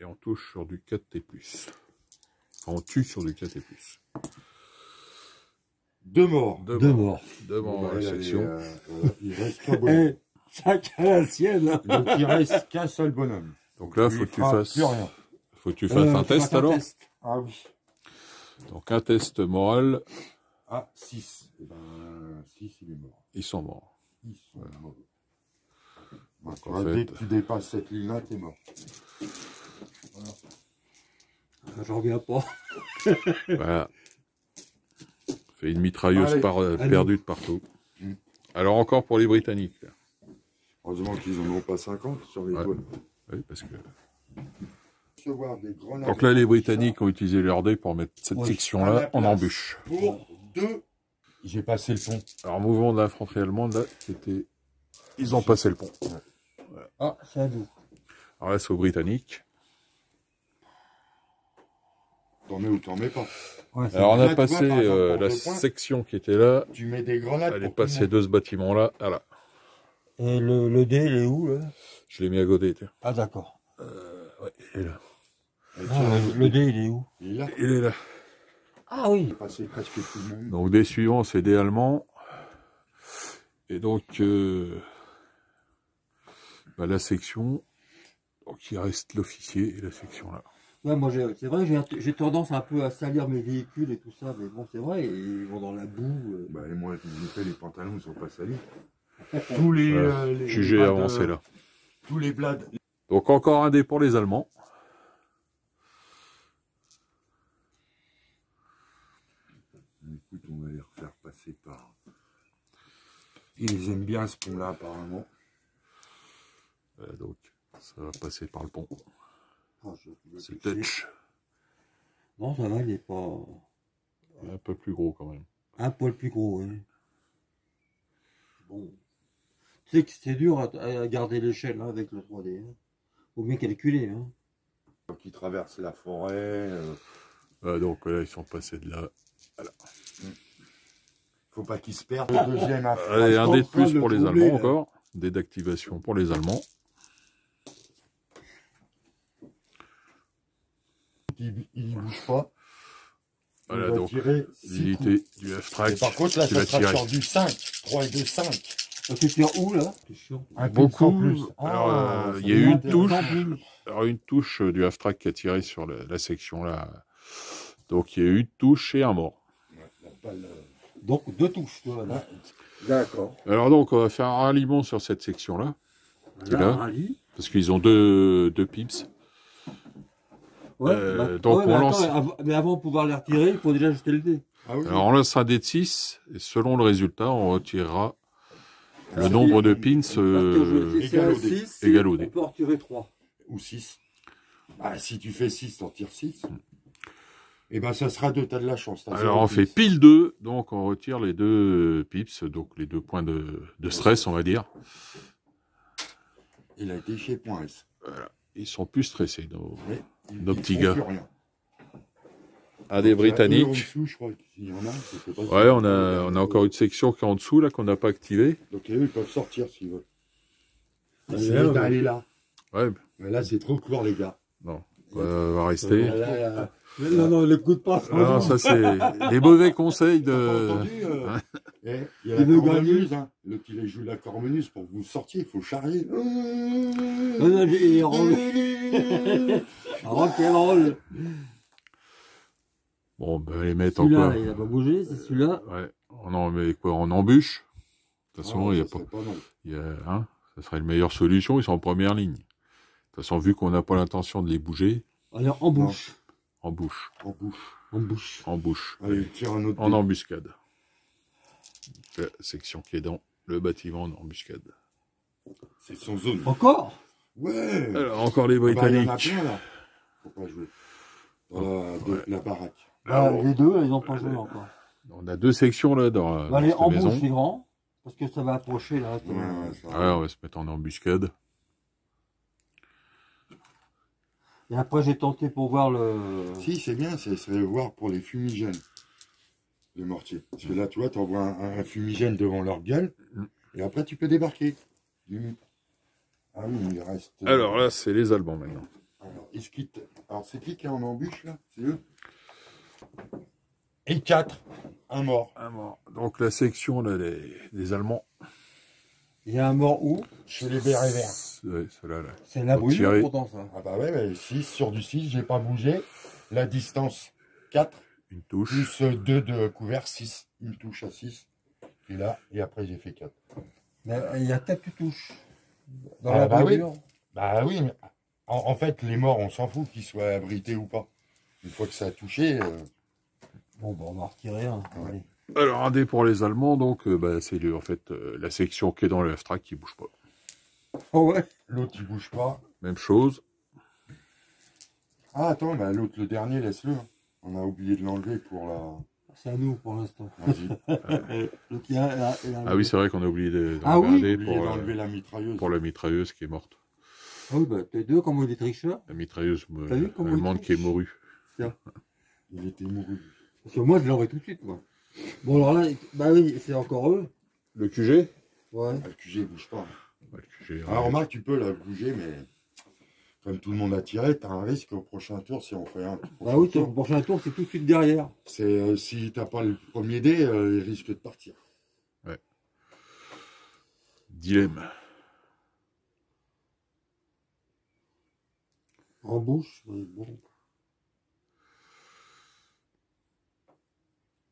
[SPEAKER 3] et on touche sur du 4 et plus. Enfin, on tue sur du 4 et plus.
[SPEAKER 2] 2 morts.
[SPEAKER 1] Deux morts.
[SPEAKER 3] Deux morts dans la
[SPEAKER 2] Allez,
[SPEAKER 3] section.
[SPEAKER 2] il reste qu'un bonhomme.
[SPEAKER 1] Eh, chacun la sienne. Hein.
[SPEAKER 2] Donc il reste qu'un seul bonhomme.
[SPEAKER 3] Donc là,
[SPEAKER 2] Il
[SPEAKER 3] faut que tu
[SPEAKER 2] fera
[SPEAKER 3] fasses,
[SPEAKER 2] plus rien.
[SPEAKER 3] faut que tu fasses un
[SPEAKER 1] Tu fasses
[SPEAKER 3] test alors.
[SPEAKER 1] test.
[SPEAKER 2] Ah oui.
[SPEAKER 3] Donc un test moral,
[SPEAKER 2] Ah, 6. Eh ben, 6, il est mort.
[SPEAKER 3] ils sont morts.
[SPEAKER 2] Ils sont morts. Donc,
[SPEAKER 3] en fait-
[SPEAKER 2] dès que tu dépasses cette ligne-là, t'es mort.
[SPEAKER 1] J'en reviens pas.
[SPEAKER 3] Voilà. Fait une mitrailleuse
[SPEAKER 2] Allez.
[SPEAKER 3] perdue de partout.
[SPEAKER 2] Mm.
[SPEAKER 3] Alors encore pour les Britanniques. Là.
[SPEAKER 2] Heureusement qu'ils en ont pas 50 sur les
[SPEAKER 3] Ouais.
[SPEAKER 2] doigts.
[SPEAKER 3] Oui, parce que...
[SPEAKER 2] Recevoir des grenades.
[SPEAKER 3] Donc là, les Britanniques ont utilisé leur dé pour mettre cette
[SPEAKER 1] Oui.
[SPEAKER 2] À
[SPEAKER 3] section-là
[SPEAKER 2] la
[SPEAKER 3] en
[SPEAKER 2] place.
[SPEAKER 3] embûche.
[SPEAKER 2] Pour 2. J'ai passé le pont.
[SPEAKER 3] Alors, mouvement de l'infanterie allemande, là, c'était... Ils ont passé le pont.
[SPEAKER 1] Ah, c'est à nous.
[SPEAKER 3] Alors là, c'est aux Britanniques.
[SPEAKER 2] T'en mets ou t'en mets pas.
[SPEAKER 1] Ouais,
[SPEAKER 3] Alors, on
[SPEAKER 2] Là,
[SPEAKER 3] a
[SPEAKER 2] tu vois,
[SPEAKER 3] passé
[SPEAKER 2] par exemple, pour
[SPEAKER 3] la
[SPEAKER 2] 2 points.
[SPEAKER 3] section qui était là.
[SPEAKER 2] Tu mets des grenades.
[SPEAKER 3] Elle est
[SPEAKER 2] pour tout le
[SPEAKER 3] passée
[SPEAKER 2] monde.
[SPEAKER 3] de ce bâtiment-là. Voilà.
[SPEAKER 1] Et le dé, il est où là?
[SPEAKER 3] Je l'ai mis à côté. Tiens.
[SPEAKER 1] Ah, d'accord.
[SPEAKER 3] Ouais, il est là.
[SPEAKER 2] Et
[SPEAKER 1] Ah,
[SPEAKER 2] tiens,
[SPEAKER 1] le dé, il est où?
[SPEAKER 2] il est là.
[SPEAKER 3] Il est là.
[SPEAKER 1] Ah oui.
[SPEAKER 2] J'ai passé presque tout le monde.
[SPEAKER 3] Donc, des suivants, c'est des Allemands. Et donc, bah, la section... Donc, il reste l'officier et la section là.
[SPEAKER 1] Ouais, moi, c'est vrai, j'ai tendance un peu à salir mes véhicules et tout ça, mais bon, c'est vrai, ils vont dans la boue.
[SPEAKER 2] Bah, et moi, les pantalons ne sont pas salis. Tous les. les
[SPEAKER 3] Jugé
[SPEAKER 2] blades,
[SPEAKER 3] avancé là.
[SPEAKER 2] Tous les blades.
[SPEAKER 3] Donc, encore un dé pour les Allemands.
[SPEAKER 2] Écoute, on va les refaire passer par. Ils aiment bien ce pont-là, apparemment.
[SPEAKER 3] Donc, ça va passer par le pont.
[SPEAKER 1] Oh,
[SPEAKER 3] C'est touch.
[SPEAKER 1] Non, ça va, il est pas.
[SPEAKER 3] Un peu plus gros quand même.
[SPEAKER 1] Un poil plus gros, oui. Bon. Tu sais que c'est dur à garder l'échelle hein, avec le 3D. Hein. Faut bien calculer. Hein.
[SPEAKER 2] Qui traverse la forêt.
[SPEAKER 3] Donc là, ils sont passés de là.
[SPEAKER 2] Faut pas qu'ils se perdent. Le deuxième
[SPEAKER 3] Allez, un dé de plus pour les
[SPEAKER 1] troubler,
[SPEAKER 3] Allemands
[SPEAKER 1] là.
[SPEAKER 3] encore. Dé d'activation pour les Allemands.
[SPEAKER 2] il bouge pas.
[SPEAKER 3] Voilà,
[SPEAKER 2] On va
[SPEAKER 3] donc,
[SPEAKER 2] tirer 6
[SPEAKER 3] l'unité
[SPEAKER 2] coups.
[SPEAKER 3] du
[SPEAKER 2] Et
[SPEAKER 3] F-Track
[SPEAKER 2] par contre, là,
[SPEAKER 3] qui
[SPEAKER 2] ça
[SPEAKER 3] va
[SPEAKER 2] sera
[SPEAKER 3] tirer.
[SPEAKER 2] sur du 5. 3 et 2, 5.
[SPEAKER 1] Tu tires où, là? C'est chiant.
[SPEAKER 2] Un
[SPEAKER 3] Beaucoup.
[SPEAKER 2] coup de 100 plus.
[SPEAKER 3] Alors,
[SPEAKER 2] Ah,
[SPEAKER 3] il y a eu une
[SPEAKER 2] c'est
[SPEAKER 3] touche.
[SPEAKER 2] intéressant.
[SPEAKER 3] Alors, une touche du F-Track qui a tiré sur la section là. Donc, il y a eu une touche et un mort.
[SPEAKER 2] Ouais, la balle,
[SPEAKER 1] Donc, 2 touches, toi, là.
[SPEAKER 2] D'accord.
[SPEAKER 3] Alors, donc, on va faire un ralliement sur cette section-là. Et là,
[SPEAKER 1] un rallye.
[SPEAKER 3] parce qu'ils ont deux pips.
[SPEAKER 1] Ouais,
[SPEAKER 3] donc,
[SPEAKER 1] mais
[SPEAKER 3] on lance.
[SPEAKER 1] mais avant de pouvoir les retirer, il faut déjà jeter le dé.
[SPEAKER 2] Ah oui.
[SPEAKER 3] Alors, on lance un dé de 6, et selon le résultat, on retirera le nombre de pins
[SPEAKER 1] Parce que si c'est
[SPEAKER 2] égal
[SPEAKER 1] un
[SPEAKER 2] au dé.
[SPEAKER 1] 6,
[SPEAKER 3] égal au dé.
[SPEAKER 1] on peut en retirer 3.
[SPEAKER 2] Ou 6. Ah, si tu fais 6, t'en tires 6. Et ben, ça sera 2, t'as de la chance.
[SPEAKER 3] Alors, on fait pile 2, donc on retire les 2 pips, donc les 2 points de stress, on va dire.
[SPEAKER 2] Il a été chez Point S.
[SPEAKER 3] Voilà. Ils sont plus stressés,
[SPEAKER 2] Ouais,
[SPEAKER 3] nos
[SPEAKER 2] ils
[SPEAKER 3] petits
[SPEAKER 2] font
[SPEAKER 3] gars.
[SPEAKER 2] plus rien.
[SPEAKER 3] Un des
[SPEAKER 2] En
[SPEAKER 3] Britanniques.
[SPEAKER 2] dessous, je crois qu'il y en a. Je sais pas si
[SPEAKER 3] Ouais, on a encore une section qui est en dessous, là, qu'on n'a pas activée.
[SPEAKER 2] Donc, eux, ils peuvent sortir s'ils veulent.
[SPEAKER 1] Mais
[SPEAKER 2] C'est
[SPEAKER 1] là,
[SPEAKER 2] d'aller là.
[SPEAKER 3] Ouais,
[SPEAKER 2] Mais là, c'est trop court, les gars.
[SPEAKER 3] non, on va rester.
[SPEAKER 2] Là,
[SPEAKER 1] Non, n'écoute pas.
[SPEAKER 3] Ah non, ça c'est les mauvais conseils
[SPEAKER 2] t'as pas
[SPEAKER 3] de...
[SPEAKER 2] entendu il y a la
[SPEAKER 1] Il nous
[SPEAKER 2] cornemuse, hein. L'autre, il joue la cornemuse pour que vous sortiez, il faut charrier.
[SPEAKER 1] Il roll. Rock'n'roll.
[SPEAKER 3] Bon, ben, les mettre
[SPEAKER 1] Celui-là,
[SPEAKER 3] encore.
[SPEAKER 1] il n'a pas bougé, c'est celui-là.
[SPEAKER 3] Ouais, on en met quoi? En embûche. De toute façon, il y a pas...
[SPEAKER 2] mal.
[SPEAKER 3] il y a, hein, ça serait une meilleure solution, ils sont en première ligne. De toute façon, vu qu'on n'a pas l'intention de les bouger,
[SPEAKER 1] Alors, en bouche.
[SPEAKER 3] en bouche,
[SPEAKER 2] En bouche.
[SPEAKER 1] En bouche.
[SPEAKER 3] en bouche,
[SPEAKER 2] Allez, tire un autre.
[SPEAKER 3] en
[SPEAKER 2] dé.
[SPEAKER 3] embuscade. La section qui est dans le bâtiment en embuscade.
[SPEAKER 2] C'est son zone.
[SPEAKER 1] Encore?
[SPEAKER 2] Ouais.
[SPEAKER 3] Alors, encore les
[SPEAKER 2] Ah bah, il y en a
[SPEAKER 3] Britanniques.
[SPEAKER 2] plein, là. Faut pas jouer. Dans la baraque.
[SPEAKER 1] Ah, les deux, ils n'ont pas joué encore.
[SPEAKER 3] On a 2 sections là dans,
[SPEAKER 1] Allez,
[SPEAKER 3] cette
[SPEAKER 1] en
[SPEAKER 3] maison.
[SPEAKER 1] bouche, c'est grand. Parce que ça va approcher, là.
[SPEAKER 2] Ouais, ça
[SPEAKER 3] Ouais, on va se mettre en embuscade.
[SPEAKER 1] Et après, j'ai tenté pour voir le...
[SPEAKER 2] Si, c'est bien, ça serait voir pour les fumigènes. Les mortiers. Parce que là, tu vois, t'envoies un fumigène devant leur gueule. Et après, tu peux débarquer. Ah oui, il reste.
[SPEAKER 3] Alors là, c'est les Allemands maintenant.
[SPEAKER 2] Alors, ils se quittent. Alors, c'est qui est en embûche, là? C'est eux? Et 4. Un mort.
[SPEAKER 3] Un mort. Donc la section là, des Allemands.
[SPEAKER 1] Il y a un mort où?
[SPEAKER 2] Chez les bérets verts.
[SPEAKER 3] Ouais, ceux-là, là.
[SPEAKER 1] C'est la
[SPEAKER 3] Faut tirer.
[SPEAKER 1] brûlure, pourtant, ça.
[SPEAKER 2] Ah bah ouais, mais 6 sur du 6, j'ai pas bougé. La distance, 4.
[SPEAKER 3] Une touche.
[SPEAKER 2] Plus 2 de couvert, 6. Une touche à 6. Et là, et après, j'ai fait 4.
[SPEAKER 1] Mais il y a peut-être que tu touches. Dans
[SPEAKER 2] Ah,
[SPEAKER 1] la
[SPEAKER 2] bah
[SPEAKER 1] brûlure.
[SPEAKER 2] Bah oui, mais en fait, les morts, on s'en fout qu'ils soient abrités ou pas. Une fois que ça a touché,
[SPEAKER 1] Bon, bah, on va en retirer un.
[SPEAKER 2] Ouais.
[SPEAKER 1] Allez.
[SPEAKER 3] Alors un dé pour les Allemands, donc bah, c'est en fait la section qui est dans le F-Track qui bouge pas.
[SPEAKER 1] Oh ouais.
[SPEAKER 2] l'autre, il bouge pas.
[SPEAKER 3] Même chose.
[SPEAKER 2] Ah, attends, bah, l'autre, le dernier, laisse-le. On a oublié de l'enlever pour la...
[SPEAKER 1] C'est à nous pour l'instant.
[SPEAKER 2] Vas-y.
[SPEAKER 1] Donc il y a
[SPEAKER 3] Ah oui, c'est vrai qu'on a oublié d'enlever
[SPEAKER 1] Ah oui,
[SPEAKER 3] un dé
[SPEAKER 2] Oublié d'enlever la mitrailleuse.
[SPEAKER 3] pour la mitrailleuse qui est morte.
[SPEAKER 1] Ah oui, bah t'es deux comme des tricheurs.
[SPEAKER 3] La mitrailleuse
[SPEAKER 1] T'as vu comment
[SPEAKER 3] allemande
[SPEAKER 1] il
[SPEAKER 3] qui est
[SPEAKER 1] triche
[SPEAKER 3] mourue.
[SPEAKER 2] Il était mouru.
[SPEAKER 1] Parce que moi je l'aurais tout de suite, moi. Bon alors là, bah oui, c'est encore eux.
[SPEAKER 3] Le QG
[SPEAKER 1] Ouais.
[SPEAKER 2] Ah, le QG bouge pas.
[SPEAKER 3] Ouais, le QG,
[SPEAKER 2] Alors, remarque, tu peux la bouger, mais comme tout le monde a tiré, t'as un risque au prochain tour si on fait un.
[SPEAKER 1] Bah oui, sur le prochain tour, c'est tout de suite derrière.
[SPEAKER 2] C'est si t'as pas le premier dé, il risque de partir.
[SPEAKER 3] Dilemme.
[SPEAKER 1] En bouche, mais bon.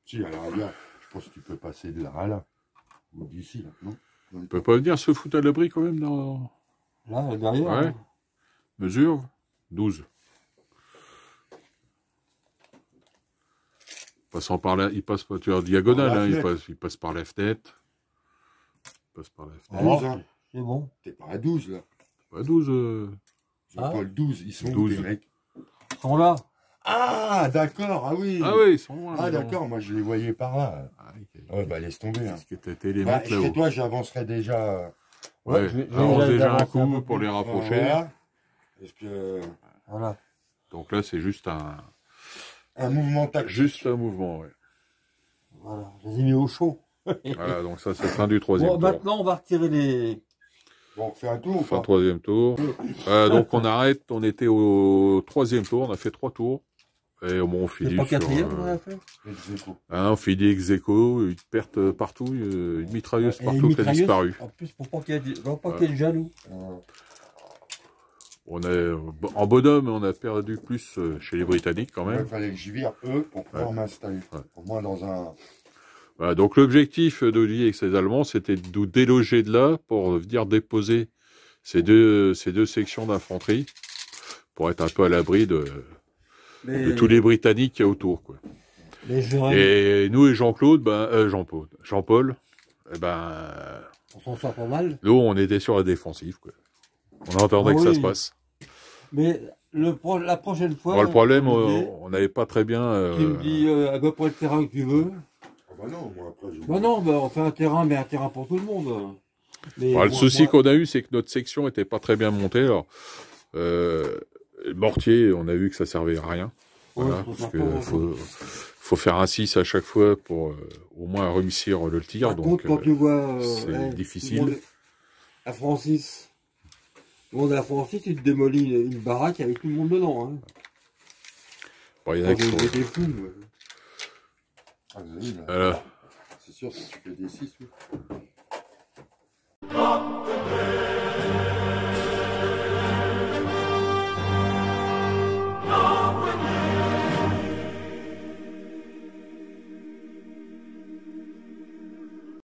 [SPEAKER 2] Si, alors regarde, je pense que tu peux passer de là à là. Ou d'ici, là, non?
[SPEAKER 3] On peut pas venir se foutre à l'abri quand même dans...
[SPEAKER 1] Là, derrière.
[SPEAKER 3] Ouais.
[SPEAKER 1] hein.
[SPEAKER 3] Mesure 12. Passant par là, il passe pas, tu es en diagonale,
[SPEAKER 2] Par la
[SPEAKER 3] hein,
[SPEAKER 2] fenêtre.
[SPEAKER 3] il passe par la fenêtre. Il passe par la
[SPEAKER 2] À
[SPEAKER 3] fenêtre.
[SPEAKER 2] 12, hein.
[SPEAKER 1] C'est bon.
[SPEAKER 2] T'es pas à 12, là.
[SPEAKER 3] Pas 12.
[SPEAKER 2] Ils ont
[SPEAKER 1] Ah.
[SPEAKER 2] pas le 12, ils sont
[SPEAKER 3] 12.
[SPEAKER 2] où, les mecs?
[SPEAKER 1] Ils sont là.
[SPEAKER 2] Ah, d'accord, ah oui.
[SPEAKER 3] Ah oui, ils sont loin.
[SPEAKER 2] Ah,
[SPEAKER 3] les gens.
[SPEAKER 2] d'accord, moi je les voyais par là.
[SPEAKER 3] Ah, ok.
[SPEAKER 2] Ouais, bah laisse tomber. Hein.
[SPEAKER 3] Parce que t'étais les
[SPEAKER 2] Bah,
[SPEAKER 3] mettre
[SPEAKER 2] chez
[SPEAKER 3] là-haut.
[SPEAKER 2] toi, j'avancerai déjà.
[SPEAKER 3] Ouais,
[SPEAKER 1] je vais
[SPEAKER 3] avance déjà un
[SPEAKER 1] avancer
[SPEAKER 3] coup
[SPEAKER 1] peu
[SPEAKER 3] pour
[SPEAKER 1] plus.
[SPEAKER 3] les rapprocher.
[SPEAKER 2] Voilà. Est-ce que
[SPEAKER 1] Voilà.
[SPEAKER 3] Donc là, c'est juste
[SPEAKER 2] un mouvement tactique.
[SPEAKER 3] juste un mouvement. Ouais.
[SPEAKER 1] Voilà. Je les ai mis au chaud.
[SPEAKER 3] Voilà, donc ça, c'est fin du troisième
[SPEAKER 1] Bon,
[SPEAKER 3] tour.
[SPEAKER 1] maintenant, on va retirer les...
[SPEAKER 2] Bon, on fait un tour ou
[SPEAKER 3] Fin
[SPEAKER 2] pas?
[SPEAKER 3] troisième tour. Donc on arrête, on était au troisième tour, on a fait 3 tours. Et bon, on
[SPEAKER 1] C'est
[SPEAKER 3] finit
[SPEAKER 1] pas
[SPEAKER 3] sur...
[SPEAKER 1] quatrième, on a fait
[SPEAKER 2] Ex-aequo.
[SPEAKER 3] on finit ex-aequo, une perte partout, une mitrailleuse
[SPEAKER 1] Et
[SPEAKER 3] partout
[SPEAKER 1] une
[SPEAKER 3] qui a
[SPEAKER 1] mitrailleuse,
[SPEAKER 3] disparu.
[SPEAKER 1] En plus, pour pas qu'il y ait, qu'il y ait de jaloux.
[SPEAKER 3] On est en bonhomme, on a perdu plus chez les Britanniques quand
[SPEAKER 2] Il
[SPEAKER 3] même.
[SPEAKER 2] fallait que j'y vire eux pour pouvoir m'installer.
[SPEAKER 3] Ouais.
[SPEAKER 2] Au moins dans un...
[SPEAKER 3] Voilà, donc l'objectif d'Olivier avec ses Allemands, c'était de nous déloger de là pour venir déposer ces deux sections d'infanterie pour être un peu à l'abri de tous les Britanniques qu'il y a autour, quoi.
[SPEAKER 1] Les jurés,
[SPEAKER 3] Et nous et Jean-Claude, Jean-Paul,
[SPEAKER 1] on s'en sort pas mal.
[SPEAKER 3] nous on était sur la défensive, quoi. On attendait que ça se passe.
[SPEAKER 1] Mais la prochaine fois...
[SPEAKER 3] Bon, le problème,
[SPEAKER 1] Olivier,
[SPEAKER 3] on n'avait pas très bien...
[SPEAKER 1] tu me dis à peu près le terrain que tu veux.
[SPEAKER 2] Ah bah non, moi après je...
[SPEAKER 1] Bah non, bah on fait un terrain, mais un terrain pour tout le monde. Mais
[SPEAKER 3] le
[SPEAKER 1] moi,
[SPEAKER 3] souci qu'on a eu, c'est que notre section était pas très bien montée. Alors, le mortier, on a vu que ça servait à rien. Voilà,
[SPEAKER 1] faut
[SPEAKER 3] parce
[SPEAKER 1] faire
[SPEAKER 3] que faut faire un 6 à chaque fois pour au moins réussir le tir.
[SPEAKER 1] Par
[SPEAKER 3] Donc,
[SPEAKER 1] contre, quand tu vois
[SPEAKER 3] c'est difficile.
[SPEAKER 1] tout le monde à Francis, tout le monde à Francis, tu te démolis une baraque avec tout le monde dedans. Hein.
[SPEAKER 3] Bon, il y en a qui sont...
[SPEAKER 1] J'étais fou.
[SPEAKER 2] Ah, vas-y, là.
[SPEAKER 3] Voilà.
[SPEAKER 2] C'est sûr, si tu fais des 6, oui.